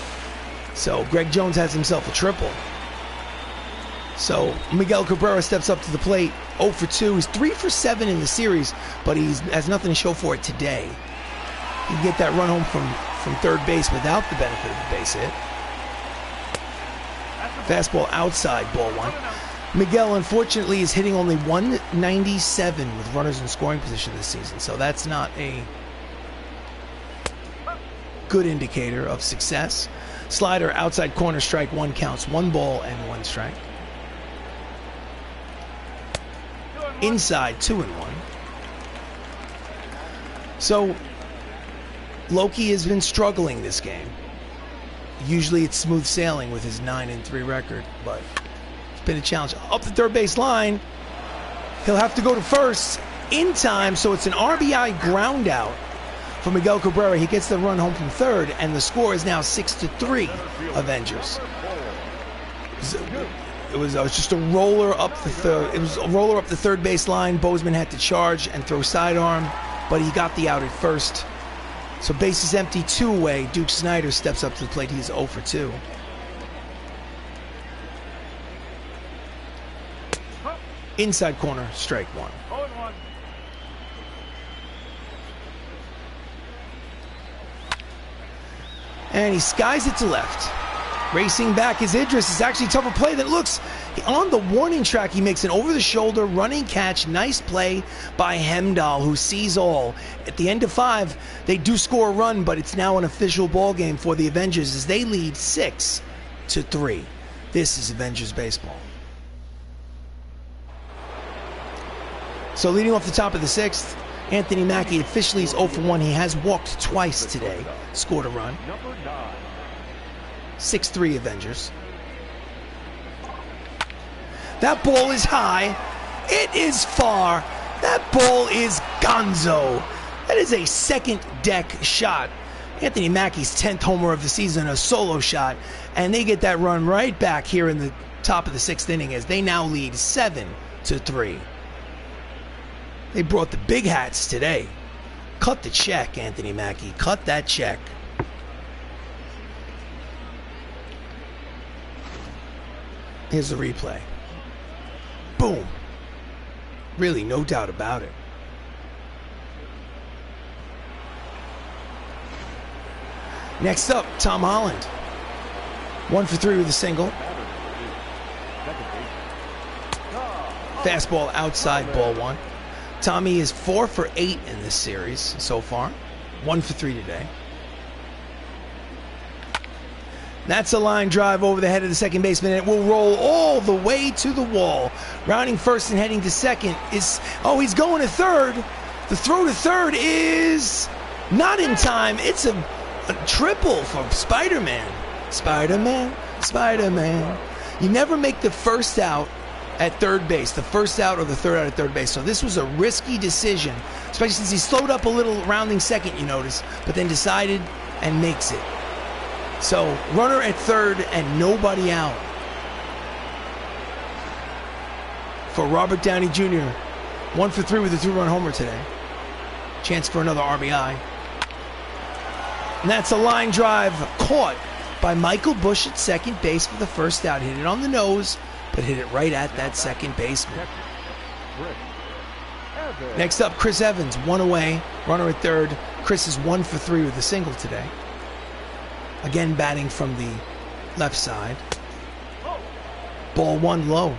So Greg Jones has himself a triple. So Miguel Cabrera steps up to the plate, 0 for 2. He's 3 for 7 in the series, but he has nothing to show for it today. He can get that run home from third base without the benefit of the base hit. Fastball outside, ball 1. Miguel, unfortunately, is hitting only .197 with runners in scoring position this season, so that's not a good indicator of success. Slider outside corner, strike 1, counts 1 ball and 1 strike. Inside, 2-1. So Loki has been struggling this game. Usually it's smooth sailing with his 9-3 record, but it's been a challenge. Up the third base line, he'll have to go to first in time, so it's an RBI ground out for Miguel Cabrera. He gets the run home from third, and the score is now 6-3 Avengers. It was just a roller up the third. It was a roller up the third base line. Boseman had to charge and throw sidearm, but he got the out at first. So bases empty, 2 away. Duke Snider steps up to the plate. He's 0 for 2. Inside corner, strike 1. And he skies it to left. Racing back is Idris. It's actually a tougher play than it looks. On the warning track, he makes an over-the-shoulder running catch. Nice play by Hemdahl, who sees all. At the end of 5, they do score a run, but it's now an official ball game for the Avengers as they lead 6-3. This is Avengers baseball. So leading off the top of the 6th, Anthony Mackie officially is 0 for 1. He has walked twice today, scored a run. 6-3 Avengers. That ball is high. It is far. That ball is gonzo. That is a second deck shot. Anthony Mackie's 10th homer of the season, a solo shot. And they get that run right back here in the top of the 6th inning as they now lead 7-3. They brought the big hats today. Cut the check, Anthony Mackie. Cut that check. Here's the replay. Boom. Really, no doubt about it. Next up, Tom Holland. 1 for 3 with a single. Fastball outside, ball 1. Tommy is 4 for 8 in this series so far. 1 for 3 today. That's a line drive over the head of the second baseman, and it will roll all the way to the wall. Rounding first and heading to second is, oh, he's going to third. The throw to third is not in time. It's a triple for Spider-Man. Spider-Man, Spider-Man. You never make the first out at third base, the first out or the third out at third base. So this was a risky decision, especially since he slowed up a little rounding second, you notice, but then decided and makes it. So runner at third and nobody out for Robert Downey Jr. 1 for 3 with a 2-run homer today. Chance for another RBI. And that's a line drive caught by Michael Busch at second base for the first out. Hit it on the nose, but hit it right at that second baseman. Next up, Chris Evans, 1 away, runner at third. Chris is 1 for 3 with a single today. Again, batting from the left side. Ball 1 low.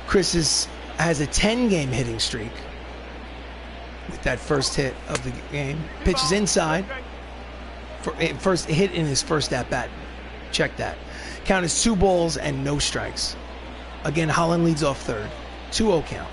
Chris has a 10-game hitting streak with that first hit of the game. Pitches inside. First hit in his first at-bat. Check that. Count is 2 balls and no strikes. Again, Holland leads off third. 2-0 count.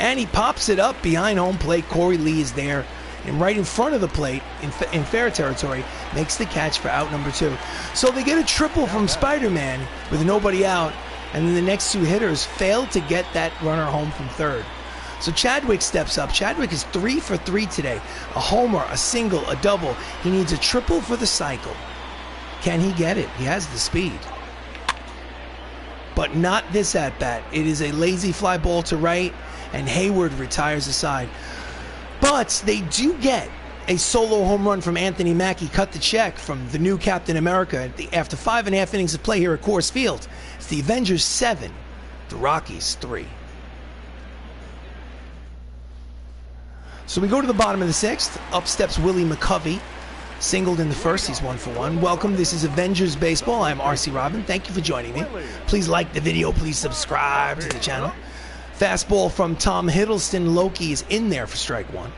And he pops it up behind home plate. Corey Lee is there. And right in front of the plate, in fair territory, makes the catch for out number 2. So they get a triple from Spider-Man with nobody out. And then the next 2 hitters failed to get that runner home from third. So Chadwick steps up. Chadwick is 3 for 3 today. A homer, a single, a double. He needs a triple for the cycle. Can he get it? He has the speed. But not this at-bat. It is a lazy fly ball to right, and Hayward retires aside. But they do get a solo home run from Anthony Mackie. Cut the check from the new Captain America after 5.5 innings of play here at Coors Field. It's the Avengers 7, the Rockies 3. So we go to the bottom of the 6th. Up steps Willie McCovey. Singled in the first. He's 1 for 1. Welcome. This is Avengers Baseball. I'm RC Robbin. Thank you for joining me. Please like the video. Please subscribe to the channel. Fastball from Tom Hiddleston. Loki is in there for strike 1.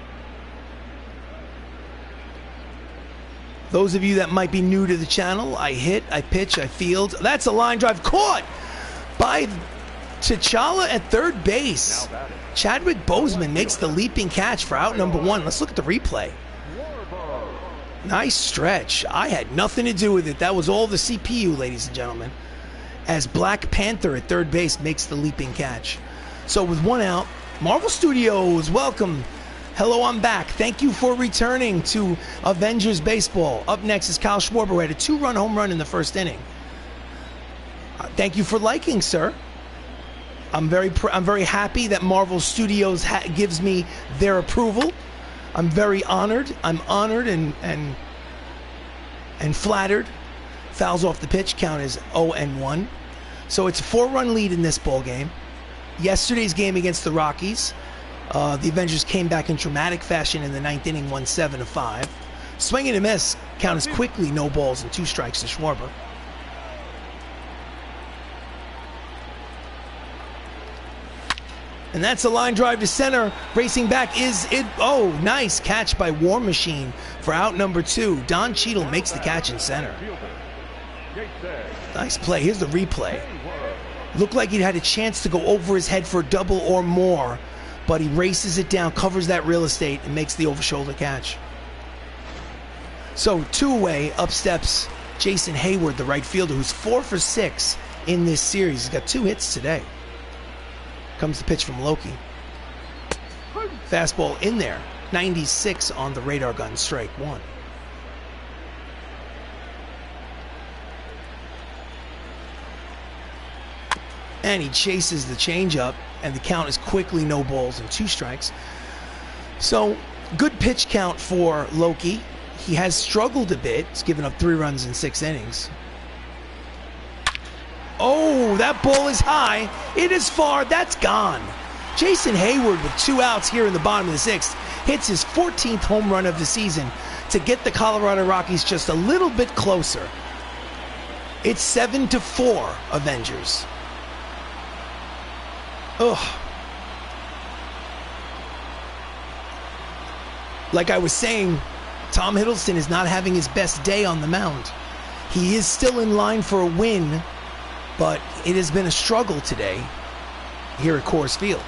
Those of you that might be new to the channel, I hit, I pitch, I field. That's a line drive caught by T'Challa at third base. Chadwick Boseman makes the leaping catch for out number 1. Let's look at the replay. Nice stretch. I had nothing to do with it. That was all the CPU, ladies and gentlemen. As Black Panther at third base makes the leaping catch. So with 1 out, Marvel Studios, welcome. Hello, I'm back. Thank you for returning to Avengers Baseball. Up next is Kyle Schwarber, who had a 2-run home run in the first inning. Thank you for liking, sir. I'm very happy that Marvel Studios gives me their approval. I'm very honored. I'm honored and flattered. Fouls off the pitch. Count is 0-1. So it's a 4-run lead in this ball game. Yesterday's game against the Rockies, the Avengers came back in dramatic fashion in the 9th inning, won 7-5. Swing and a miss. Count is quickly no balls and 2 strikes to Schwarber. And that's a line drive to center. Racing back is it. Oh, nice catch by War Machine for out number 2. Don Cheadle makes the catch in center. Nice play. Here's the replay. Looked like he had a chance to go over his head for a double or more, but he races it down, covers that real estate, and makes the over-shoulder catch. So 2 away, up steps Jason Hayward, the right fielder, who's 4 for 6 in this series. He's got 2 hits today. Comes the pitch from Loki. Fastball in there. 96 on the radar gun, strike 1. And he chases the changeup, and the count is quickly no balls and 2 strikes. So, good pitch count for Loki. He has struggled a bit. He's given up 3 runs in 6 innings. Oh, that ball is high. It is far. That's gone. Jason Hayward with 2 outs here in the bottom of the 6th hits his 14th home run of the season to get the Colorado Rockies just a little bit closer. It's 7-4, Avengers. Ugh. Like I was saying, Tom Hiddleston is not having his best day on the mound. He is still in line for a win, but it has been a struggle today here at Coors Field.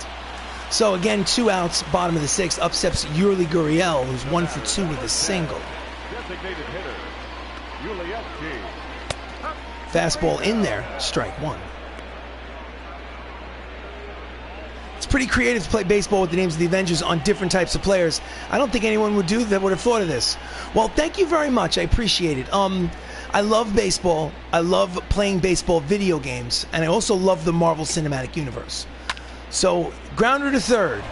So again, 2 outs, bottom of the 6th, up steps Yuli Gurriel, who's 1 for 2 with a single. Designated hitter, Yuli. Fastball in there, strike 1. It's pretty creative to play baseball with the names of the Avengers on different types of players. I don't think anyone would have thought of this. Well, thank you very much. I appreciate it. I love baseball. I love playing baseball video games, and I also love the Marvel Cinematic Universe. So, grounder to third.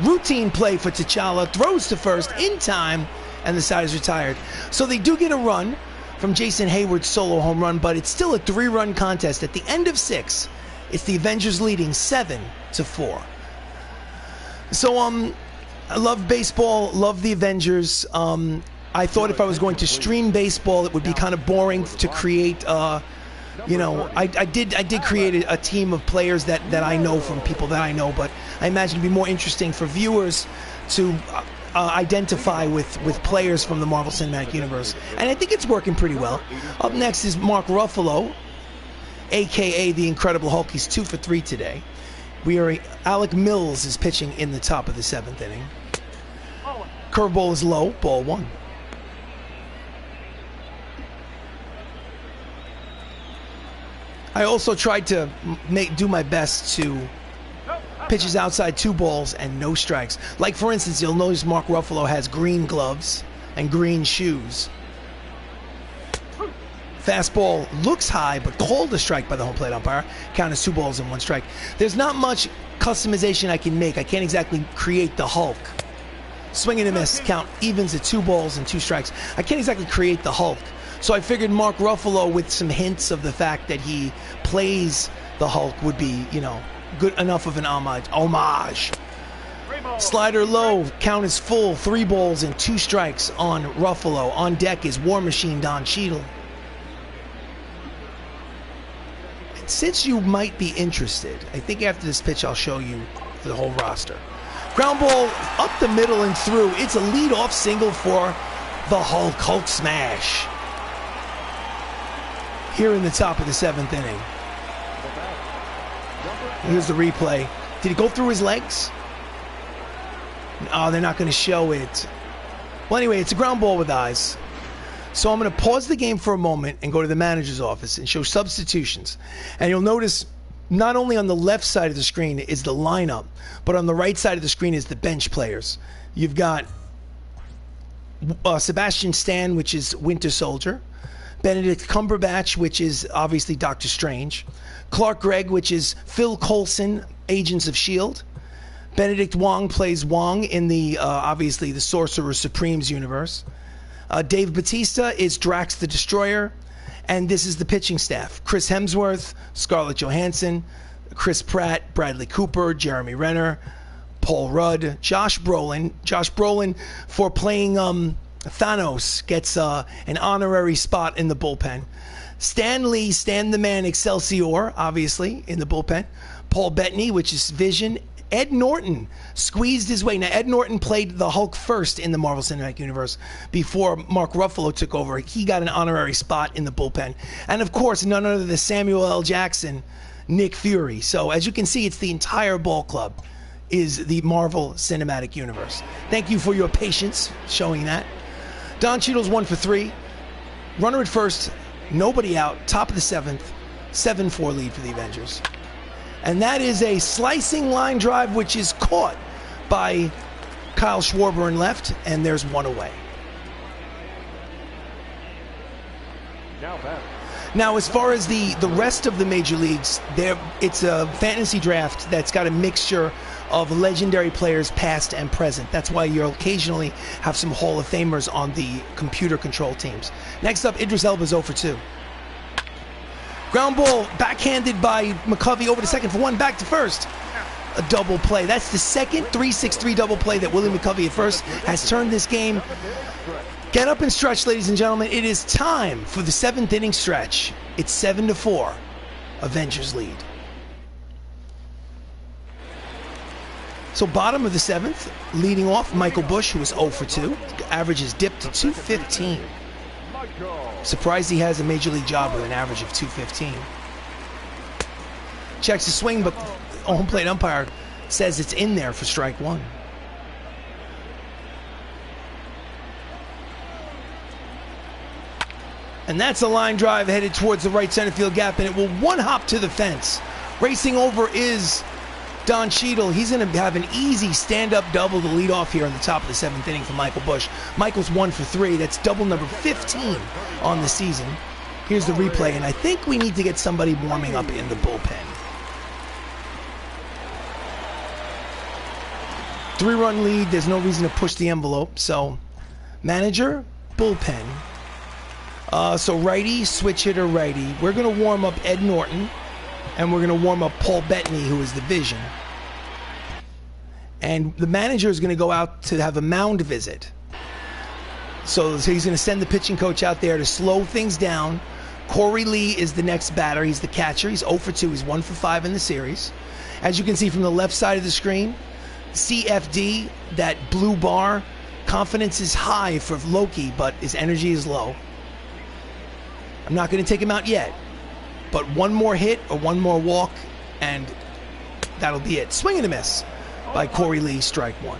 Routine play for T'Challa. Throws to first in time, and the side is retired. So they do get a run from Jason Hayward's solo home run, but it's still a 3-run contest. At the end of 6, it's the Avengers leading 7-4. So, I love baseball, love the Avengers. I thought if I was going to stream baseball, it would be kind of boring to create, I did create a team of players that I know from people that I know, but I imagine it'd be more interesting for viewers to identify with players from the Marvel Cinematic Universe. And I think it's working pretty well. Up next is Mark Ruffalo, a.k.a. the Incredible Hulk. He's 2 for 3 today. Alec Mills is pitching in the top of the 7th inning. Curveball is low, ball 1. I also tried to do my best to pitches outside 2 balls and no strikes. Like, for instance, you'll notice Mark Ruffalo has green gloves and green shoes. Fastball looks high, but called a strike by the home plate umpire. Count is 2 balls and 1 strike. There's not much customization I can make. I can't exactly create the Hulk. Swing and a miss. Count evens at 2 balls and 2 strikes. I can't exactly create the Hulk. So I figured Mark Ruffalo, with some hints of the fact that he plays the Hulk, would be, good enough of an homage. Slider low. Count is full. 3 balls and 2 strikes on Ruffalo. On deck is War Machine Don Cheadle. Since you might be interested, I think after this pitch I'll show you the whole roster. Ground ball up the middle and through. It's a lead-off single for the Hulk smash. Here in the top of the 7th inning. Here's the replay. Did it go through his legs? Oh, they're not going to show it. Well, anyway, it's a ground ball with eyes. So I'm going to pause the game for a moment and go to the manager's office and show substitutions. And you'll notice not only on the left side of the screen is the lineup, but on the right side of the screen is the bench players. You've got Sebastian Stan, which is Winter Soldier. Benedict Cumberbatch, which is obviously Doctor Strange. Clark Gregg, which is Phil Coulson, Agents of S.H.I.E.L.D. Benedict Wong plays Wong in the, obviously, the Sorcerer Supreme's universe. Dave Bautista is Drax the Destroyer. And this is the pitching staff. Chris Hemsworth, Scarlett Johansson, Chris Pratt, Bradley Cooper, Jeremy Renner, Paul Rudd, Josh Brolin. Josh Brolin, for playing Thanos, gets an honorary spot in the bullpen. Stan Lee, Stan the Man Excelsior, obviously, in the bullpen. Paul Bettany, which is Vision. Ed Norton squeezed his way. Now, Ed Norton played the Hulk first in the Marvel Cinematic Universe before Mark Ruffalo took over. He got an honorary spot in the bullpen. And, of course, none other than Samuel L. Jackson, Nick Fury. So, as you can see, it's the entire ball club is the Marvel Cinematic Universe. Thank you for your patience showing that. Don Cheadle's 1 for 3. Runner at first, nobody out, top of the 7th, 7-4 lead for the Avengers. And that is a slicing line drive, which is caught by Kyle Schwarber in left, and there's one away. Now, as far as the rest of the major leagues, it's a fantasy draft that's got a mixture of legendary players past and present. That's why you'll occasionally have some Hall of Famers on the computer control teams. Next up, Idris Elba's 0 for 2. Ground ball backhanded by McCovey over to second for 1, back to first. A double play. That's the second 3-6-3 double play that Willie McCovey at first has turned this game. Get up and stretch, ladies and gentlemen. It is time for the 7th inning stretch. It's 7-4. Avengers lead. So bottom of the 7th, leading off Michael Busch, who was 0 for 2. Average is dipped to 215. Surprised he has a major league job with an average of 215. Checks the swing, but the home plate umpire says it's in there for strike 1. And that's a line drive headed towards the right center field gap, and it will one hop to the fence. Racing over is Don Cheadle. He's going to have an easy stand-up double to lead off here in the top of the 7th inning for Michael Busch. Michael's 1 for 3. That's double number 15 on the season. Here's the replay, and I think we need to get somebody warming up in the bullpen. 3-run lead. There's no reason to push the envelope. So, manager, bullpen. So righty, switch hitter, righty. We're going to warm up Ed Norton, and we're going to warm up Paul Bettany, who is the vision. And the manager is going to go out to have a mound visit. So he's going to send the pitching coach out there to slow things down. Corey Lee is the next batter. He's the catcher. He's 0 for 2. He's 1 for 5 in the series. As you can see from the left side of the screen, CFD, that blue bar, confidence is high for Loki, but his energy is low. I'm not going to take him out yet, but one more hit or one more walk, and that'll be it. Swing and a miss by Corey Lee, strike 1.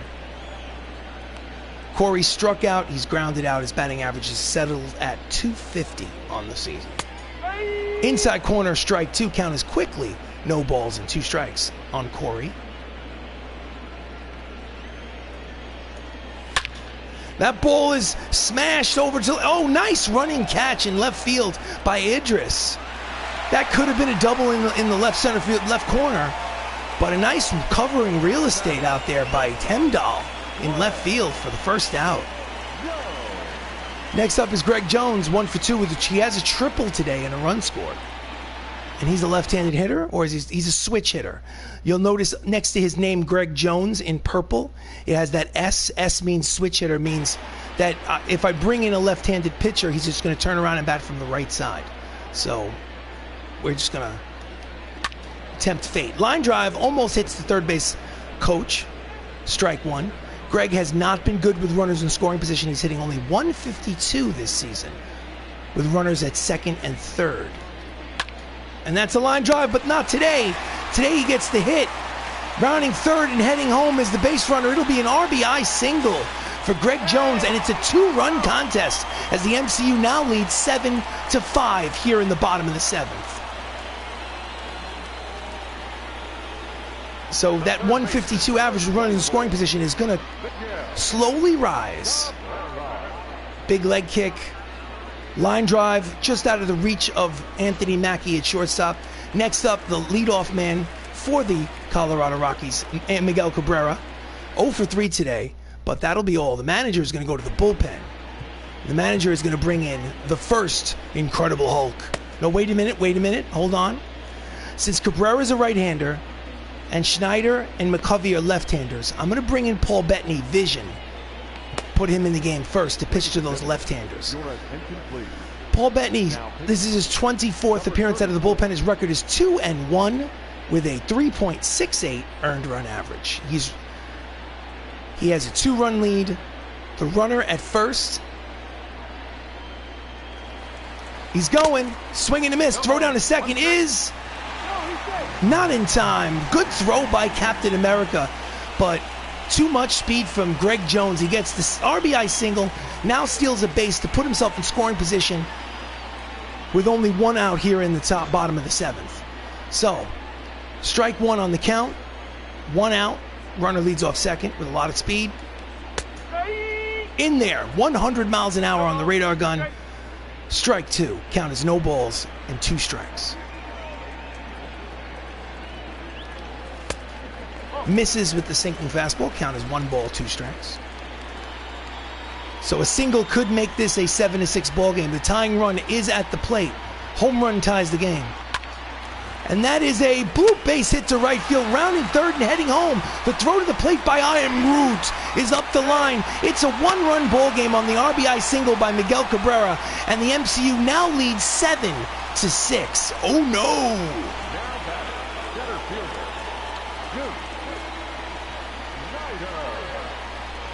Corey struck out. He's grounded out. His batting average is settled at 250 on the season. Inside corner, strike 2. Count is quickly no balls and 2 strikes on Corey. That ball is smashed over to... Oh, nice running catch in left field by Idris. That could have been a double in the left center field, left corner. But a nice covering real estate out there by Hemdahl in left field for the first out. Next up is Greg Jones, 1 for 2. He has a triple today and a run scored. And he's a left-handed hitter, or he's a switch hitter. You'll notice next to his name, Greg Jones, in purple, it has that S. S means switch hitter, means that if I bring in a left-handed pitcher, he's just going to turn around and bat from the right side. So we're just going to tempt fate. Line drive almost hits the third base coach. Strike 1. Greg has not been good with runners in scoring position. He's hitting only 152 this season with runners at second and third. And that's a line drive, but not today. Today he gets the hit. Rounding third and heading home is the base runner. It'll be an RBI single for Greg Jones, and it's a 2-run contest as the MCU now leads 7-5 here in the bottom of the 7th. So that 152 average running in scoring position is going to slowly rise. Big leg kick. Line drive just out of the reach of Anthony Mackie at shortstop. Next up, the leadoff man for the Colorado Rockies, Miguel Cabrera. 0 for 3 today, but that'll be all. The manager is going to go to the bullpen. The manager is going to bring in the first Incredible Hulk. No, wait a minute, hold on. Since Cabrera is a right-hander and Schneider and McCovey are left-handers, I'm going to bring in Paul Bettany, vision. Put him in the game first to pitch to those left-handers. Paul Bettany, this is his 24th appearance out of the bullpen. His record is 2-1 with a 3.68 earned run average. He has a 2-run lead. The runner at first. He's going. Swing and a miss. Throw down to second is not in time. Good throw by Captain America, but too much speed from Greg Jones. He gets this RBI single, now steals a base to put himself in scoring position with only 1 out here in the bottom of the 7th. So, strike 1 on the count, 1 out. Runner leads off second with a lot of speed. In there, 100 miles an hour on the radar gun. Strike two. Count as no balls and 2 strikes. Misses with the sinking fastball. Count as 1 ball, 2 strikes. So a single could make this a 7-6 ball game. The tying run is at the plate. Home run ties the game. And that is a bloop base hit to right field, rounding third and heading home. The throw to the plate by I Am Root is up the line. It's a 1-run ball game on the RBI single by Miguel Cabrera, and the MCU now leads 7-6. Oh no!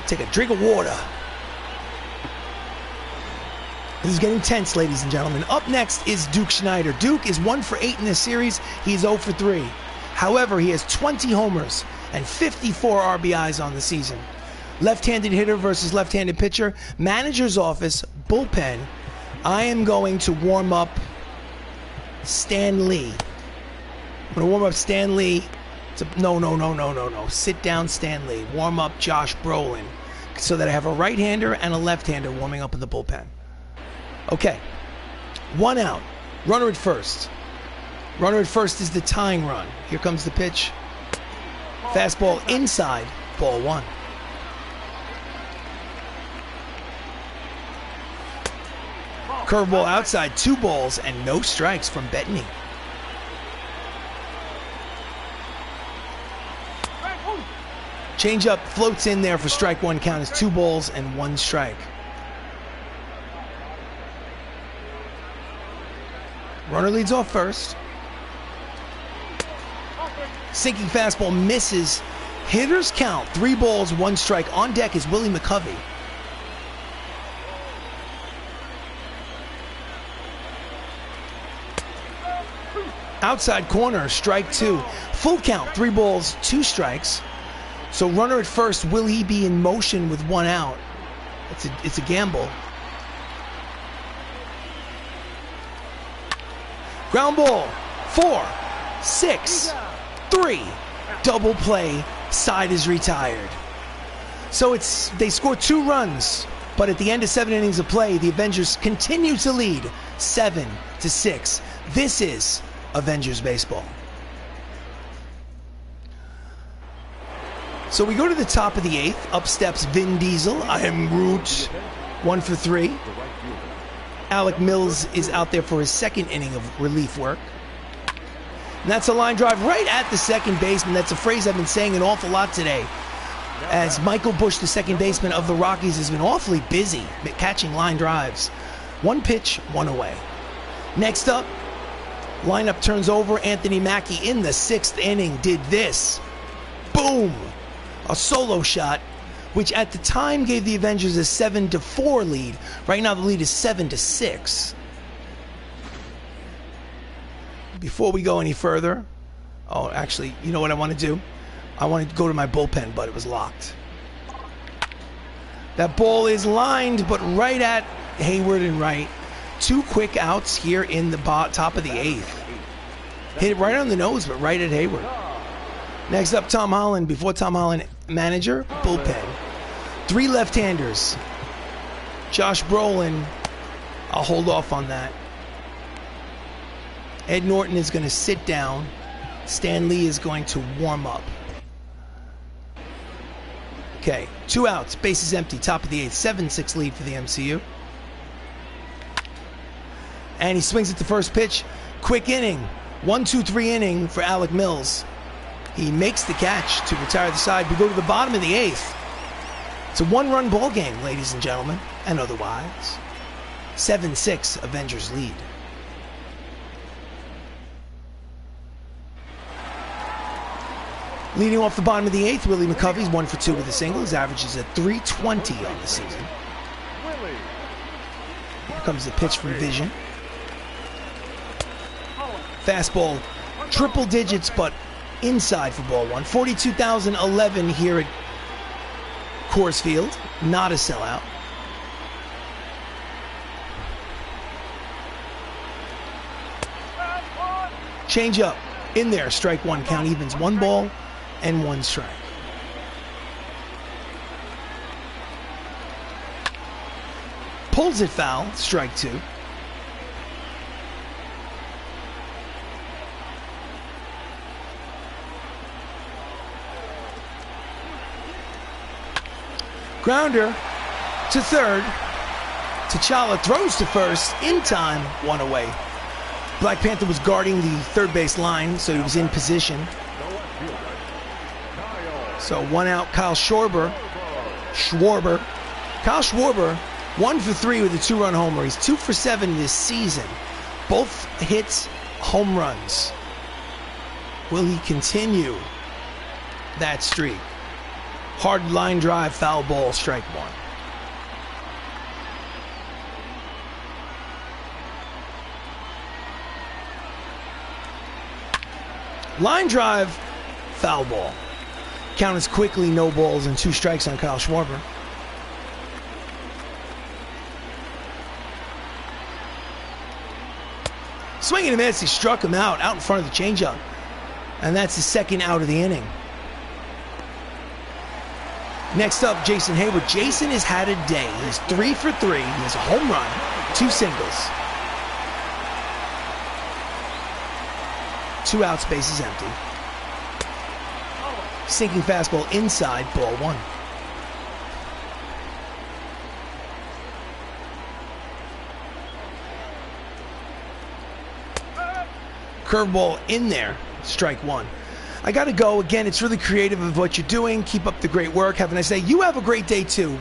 Take a drink of water. This is getting tense, ladies and gentlemen. Up next is Duke Schneider. Duke is 1 for 8 in this series. He's 0 for 3. However, he has 20 homers and 54 RBIs on the season. Left-handed hitter versus left-handed pitcher. Manager's office, bullpen. I am going to warm up Stan Lee. I'm going to warm up Stan Lee. No. Sit down, Stan Lee. Warm up Josh Brolin so that I have a right-hander and a left-hander warming up in the bullpen. Okay, 1 out, runner at first. Runner at first is the tying run. Here comes the pitch. Fastball inside, ball 1. Curveball outside, 2 balls and no strikes from Bettany. Changeup floats in there for strike 1, count as 2 balls and 1 strike. Runner leads off first. Sinking fastball misses. Hitters count 3 balls, 1 strike. On deck is Willie McCovey. Outside corner, strike 2. Full count, 3 balls, 2 strikes. So runner at first, will he be in motion with 1 out? It's a gamble. Ground ball, 4, 6, 3, double play, side is retired. So they score 2 runs, but at the end of 7 innings of play, the Avengers continue to lead 7-6. This is Avengers baseball. So we go to the top of the 8th. Up steps Vin Diesel. I Am Groot, 1 for 3. Alec Mills is out there for his 2nd inning of relief work. And that's a line drive right at the second baseman. That's a phrase I've been saying an awful lot today, as Michael Bush, the second baseman of the Rockies, has been awfully busy catching line drives. 1 pitch, 1 away. Next up, lineup turns over. Anthony Mackie in the 6th inning did this. Boom! A solo shot, which at the time gave the Avengers a 7-4 lead. Right now the lead is 7-6. Before we go any further, actually, you know what I want to do? I want to go to my bullpen, but it was locked. That ball is lined, but right at Hayward and right. 2 quick outs here in the top of the 8th. Hit it right on the nose, but right at Hayward. Next up, Tom Holland. Before Tom Holland, manager, bullpen. 3 left-handers. Josh Brolin, I'll hold off on that. Ed Norton is going to sit down. Stan Lee is going to warm up. Okay, 2 outs, bases empty, top of the 8th, 7-6 lead for the MCU. And he swings at the first pitch. Quick inning, 1-2-3 inning for Alec Mills. He makes the catch to retire the side. We go to the bottom of the 8th. It's a 1-run ball game, ladies and gentlemen, and otherwise. 7-6, Avengers lead. Leading off the bottom of the 8th, Willie McCovey's 1 for 2 with a single. His average is at .320 on the season. Here comes the pitch from Vision. Fastball, triple digits, but inside for ball 1. 42,011 here at Coors Field. Not a sellout. Change up in there. Strike 1. Count evens. 1 ball and 1 strike. Pulls it foul. Strike 2. Grounder to third. T'Challa throws to first in time, one away. Black Panther was guarding the third base line, so he was in position. So one out, Kyle Schwarber. Kyle Schwarber, 1 for 3 with a 2-run homer. He's 2 for 7 this season. Both hits, home runs. Will he continue that streak? Hard line drive, foul ball, strike one. Line drive, foul ball. Count is quickly no balls and 2 strikes on Kyle Schwarber. Swing and a miss. He struck him out in front of the changeup. And that's the second out of the inning. Next up, Jason Hayward. Jason has had a day. He's 3 for 3. He has a home run, 2 singles. 2 outs, bases empty. Sinking fastball inside, ball 1. Curveball in there, strike 1. I gotta go. Again, it's really creative of what you're doing. Keep up the great work. Have a nice day. You have a great day too,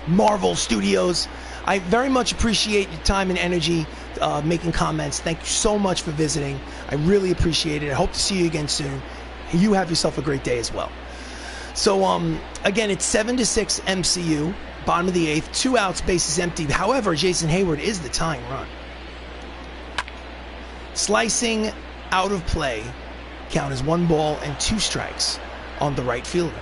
Marvel Studios. I very much appreciate your time and energy making comments. Thank you so much for visiting. I really appreciate it. I hope to see you again soon. You have yourself a great day as well. So, again, it's 7-6 MCU, bottom of the 8th, 2 outs, bases empty. However, Jason Hayward is the tying run. Slicing out of play. Count as 1 ball and 2 strikes on the right fielder.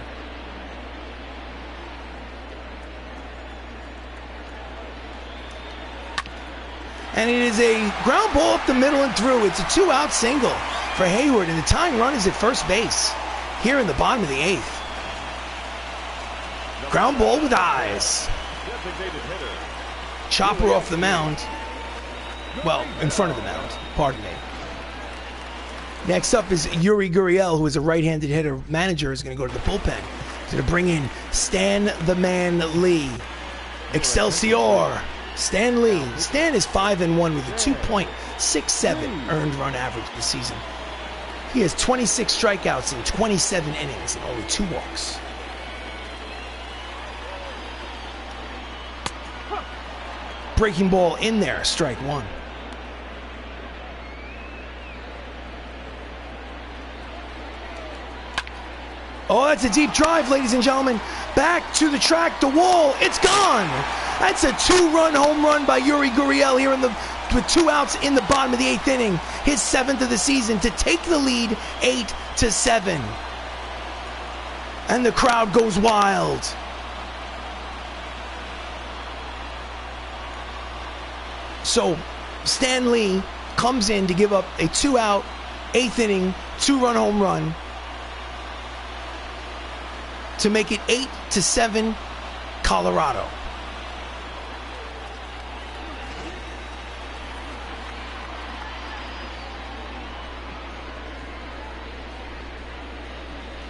And it is a ground ball up the middle and through. It's a 2-out single for Hayward, and the tying run is at first base here in the bottom of the 8th. Ground ball with eyes. Chopper off the mound. Well, in front of the mound, pardon me. Next up is Yuri Gurriel, who is a right-handed hitter. Manager is going to go to the bullpen. He's going to bring in Stan the Man Lee. Excelsior. Stan Lee. Stan is 5-1 with a 2.67 earned run average this season. He has 26 strikeouts in 27 innings and only 2 walks. Breaking ball in there, strike 1. Oh, that's a deep drive, ladies and gentlemen. Back to the track, the wall, it's gone. That's a 2-run home run by Yuri Gurriel here with 2 outs in the bottom of the 8th inning. His 7th of the season to take the lead 8-7. And the crowd goes wild. So Stan Lee comes in to give up a 2-out, 8th inning, 2-run home run to make it 8-7 Colorado.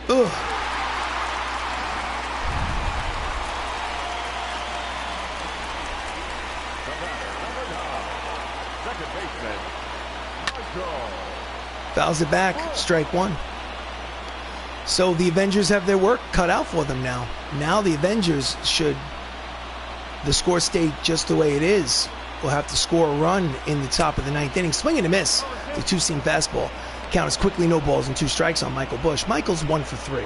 Ugh. Fouls it back, strike 1. So the Avengers have their work cut out for them now. Now the Avengers should, the score stay just the way it is, will have to score a run in the top of the 9th inning. Swing and a miss, the 2-seam fastball. Count is quickly no balls and 2 strikes on Michael Busch. Michael's 1 for 3.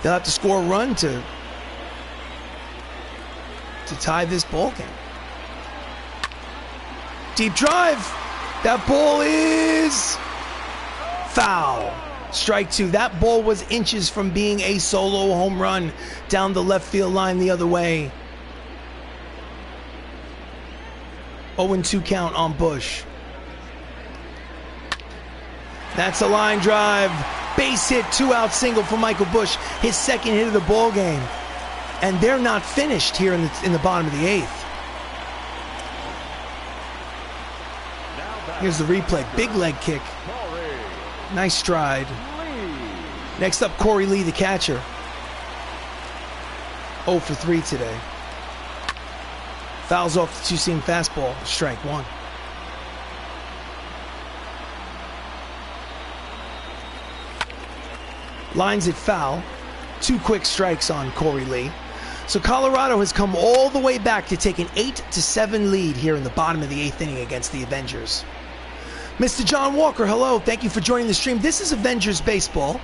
They'll have to score a run to tie this ball game. Deep drive. That ball is foul. Strike 2. That ball was inches from being a solo home run down the left field line the other way. 0-2 count on Busch. That's a line drive. Base hit, 2-out single for Michael Busch. His 2nd hit of the ball game. And they're not finished here in the bottom of the 8th. Here's the replay. Big leg kick. Nice stride. Next up, Corey Lee, the catcher. 0 for 3 today. Fouls off the two-seam fastball, strike one. Lines it foul. 2 quick strikes on Corey Lee. So Colorado has come all the way back to take an 8-7 lead here in the bottom of the 8th inning against the Avengers. Mr. John Walker, hello. Thank you for joining the stream. This is Avengers Baseball.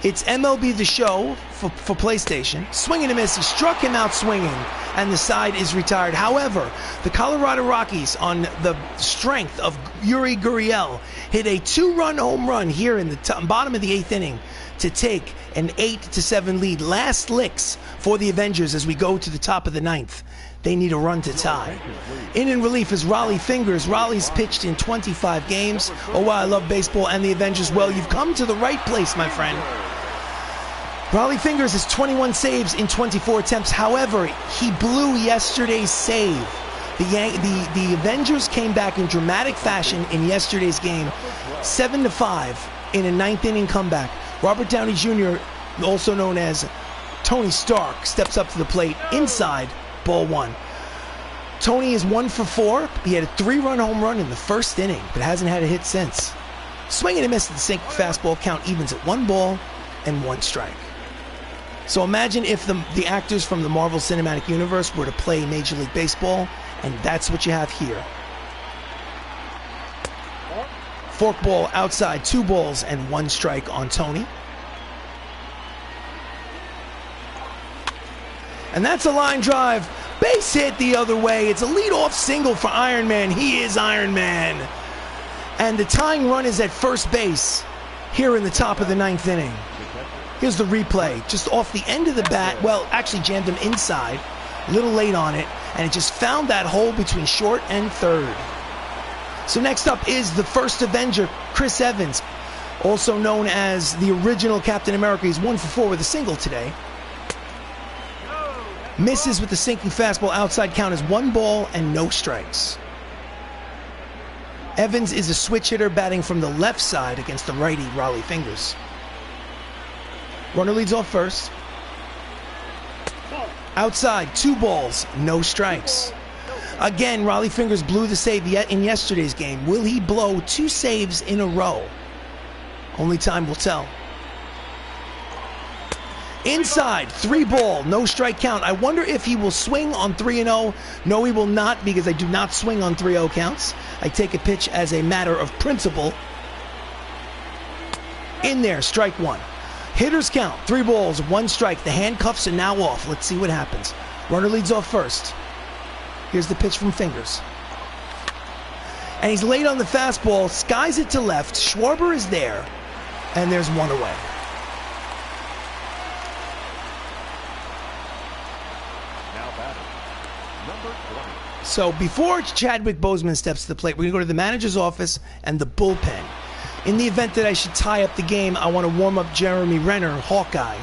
It's MLB The Show for PlayStation. Swing and a miss. He struck him out swinging, and the side is retired. However, the Colorado Rockies, on the strength of Yuri Gurriel, hit a 2-run home run here in the bottom of the 8th inning to take an 8-7 lead. Last licks for the Avengers as we go to the top of the 9th. They need a run to tie. In relief is Raleigh Fingers. Raleigh's pitched in 25 games. Oh, wow, I love baseball and the Avengers. Well, you've come to the right place, my friend. Raleigh Fingers has 21 saves in 24 attempts. However, he blew yesterday's save. The Avengers came back in dramatic fashion in yesterday's game, 7-5 in a 9th inning comeback. Robert Downey Jr., also known as Tony Stark, steps up to the plate inside, ball 1. Tony is 1 for 4. He had a 3-run home run in the first inning, but hasn't had a hit since. Swing and a miss at the sink fastball. Count evens at 1 ball and 1 strike. So imagine if the actors from the Marvel Cinematic Universe were to play Major League Baseball, and that's what you have here. Forkball outside, 2 balls and 1 strike on Tony. And that's a line drive. Base hit the other way. It's a leadoff single for Iron Man. He is Iron Man. And the tying run is at first base here in the top of the 9th inning. Here's the replay. Just off the end of the bat. Well, actually jammed him inside. A little late on it. And it just found that hole between short and third. So next up is the first Avenger, Chris Evans, also known as the original Captain America. He's 1 for 4 with a single today. Misses with the sinking fastball. Outside count is 1 ball and no strikes. Evans is a switch hitter batting from the left side against the righty Raleigh Fingers. Runner leads off first. Outside, 2 balls, no strikes. Again, Raleigh Fingers blew the save in yesterday's game. Will he blow 2 saves in a row? Only time will tell. Inside, 3 ball, no strike count. I wonder if he will swing on 3-0. No, he will not, because I do not swing on 3-0 counts. I take a pitch as a matter of principle. In there, strike 1. Hitters count, 3 balls, 1 strike. The handcuffs are now off. Let's see what happens. Runner leads off first. Here's the pitch from Fingers. And he's late on the fastball, skies it to left. Schwarber is there, and there's 1 away. So before Chadwick Boseman steps to the plate, we're going to go to the manager's office and the bullpen. In the event that I should tie up the game, I want to warm up Jeremy Renner, Hawkeye,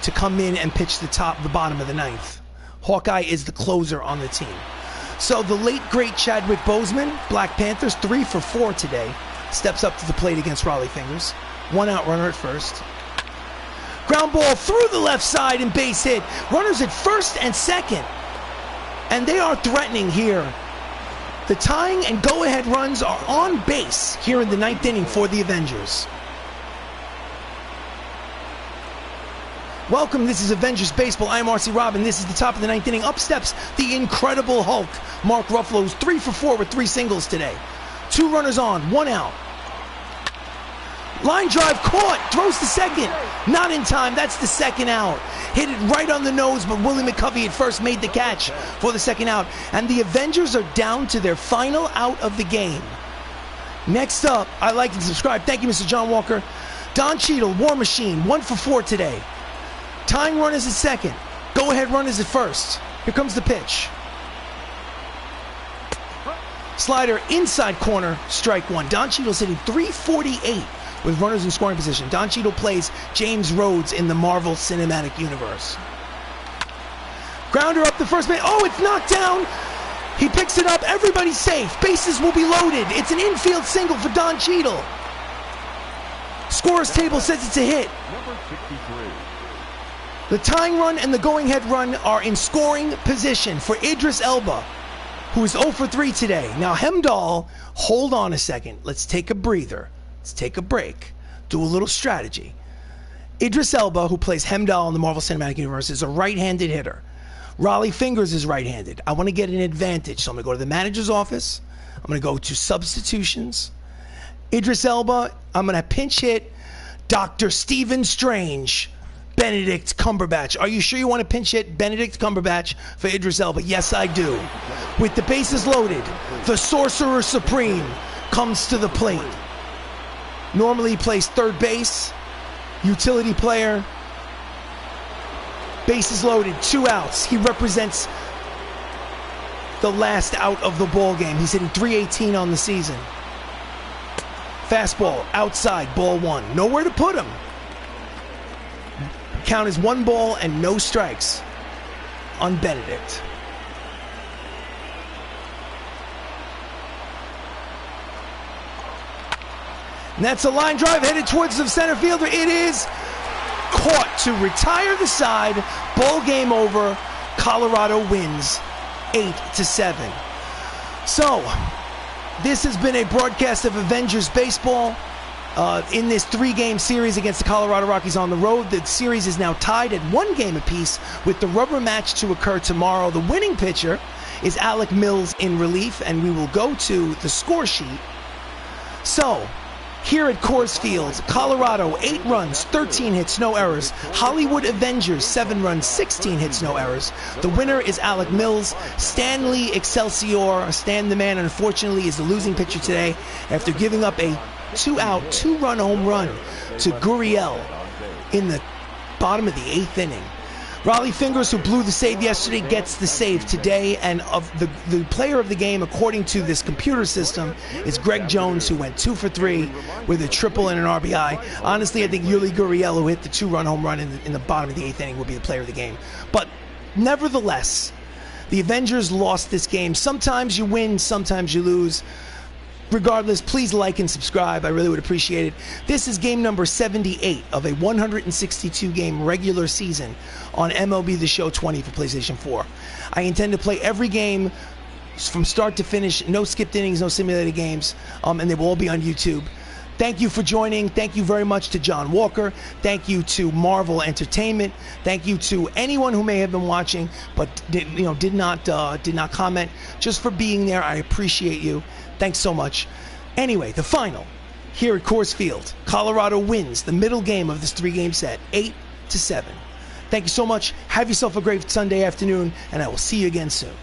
to come in and pitch the bottom of the 9th. Hawkeye is the closer on the team. So the late, great Chadwick Boseman, Black Panthers, 3 for 4 today, steps up to the plate against Raleigh Fingers. 1 out runner at first. Ground ball through the left side and base hit. Runners at first and second. And they are threatening here. The tying and go-ahead runs are on base here in the 9th inning for the Avengers. Welcome, this is Avengers Baseball. I'm RC Robbin. This is the top of the 9th inning. Up steps the Incredible Hulk. Mark Ruffalo's 3 for 4 with 3 singles today. 2 runners on, 1 out. Line drive caught, throws to second. Not in time, that's the 2nd out. Hit it right on the nose, but Willie McCovey at first made the catch for the 2nd out. And the Avengers are down to their final out of the game. Next up, I like and subscribe. Thank you, Mr. John Walker. Don Cheadle, War Machine, 1 for 4 today. Tying run is at second. Go-ahead run is at first. Here comes the pitch. Slider inside corner, strike 1. Don Cheadle's hitting .348 with runners in scoring position. Don Cheadle plays James Rhodes in the Marvel Cinematic Universe. Grounder up the first base. Oh, it's knocked down. He picks it up. Everybody's safe. Bases will be loaded. It's an infield single for Don Cheadle. Scorer's table says it's a hit. Number 63. The tying run and the going-ahead run are in scoring position for Idris Elba, who is 0 for 3 today. Now, Hemdahl, hold on a second. Let's take a breather. Let's take a break. Do a little strategy. Idris Elba, who plays Hemdahl in the Marvel Cinematic Universe, is a right-handed hitter. Raleigh Fingers is right-handed. I want to get an advantage, so I'm going to go to the manager's office. I'm going to go to substitutions. Idris Elba, I'm going to pinch hit Dr. Stephen Strange, Benedict Cumberbatch. Are you sure you want to pinch hit Benedict Cumberbatch for Idris Elba? Yes, I do. With the bases loaded, the Sorcerer Supreme comes to the plate. Normally he plays third base, utility player. Bases loaded, 2 outs. He represents the last out of the ball game. He's hitting .318 on the season. Fastball, outside, ball 1. Nowhere to put him. Count is 1 ball and no strikes on Benedict. And that's a line drive headed towards the center fielder. It is caught to retire the side. Ball game over. Colorado wins 8-7. So, this has been a broadcast of Avengers baseball. In this 3-game series against the Colorado Rockies on the road. The series is now tied at 1 game apiece with the rubber match to occur tomorrow. The winning pitcher is Alec Mills in relief, and we will go to the score sheet. So, here at Coors Field, Colorado, 8 runs, 13 hits, no errors. Hollywood Avengers, 7 runs, 16 hits, no errors. The winner is Alec Mills. Stanley Excelsior, Stan the Man, unfortunately, is the losing pitcher today after giving up a 2-out, 2-run home run to Gurriel in the bottom of the 8th inning. Raleigh Fingers, who blew the save yesterday, gets the save today, and of the player of the game, according to this computer system, is Greg Jones, who went 2 for 3 with a triple and an RBI. Honestly, I think Yuli Gurriel, who hit the 2-run home run in the bottom of the 8th inning, will be the player of the game. But nevertheless, the Avengers lost this game. Sometimes you win, sometimes you lose. Regardless, please like and subscribe. I really would appreciate it. This is game number 78 of a 162-game regular season on MLB The Show 20 for PlayStation 4. I intend to play every game from start to finish. No skipped innings, no simulated games, and they will all be on YouTube. Thank you for joining. Thank you very much to John Walker. Thank you to Marvel Entertainment. Thank you to anyone who may have been watching but did not comment. Just for being there, I appreciate you. Thanks so much. Anyway, the final here at Coors Field. Colorado wins the middle game of this 3-game set, 8-7. Thank you so much. Have yourself a great Sunday afternoon, and I will see you again soon.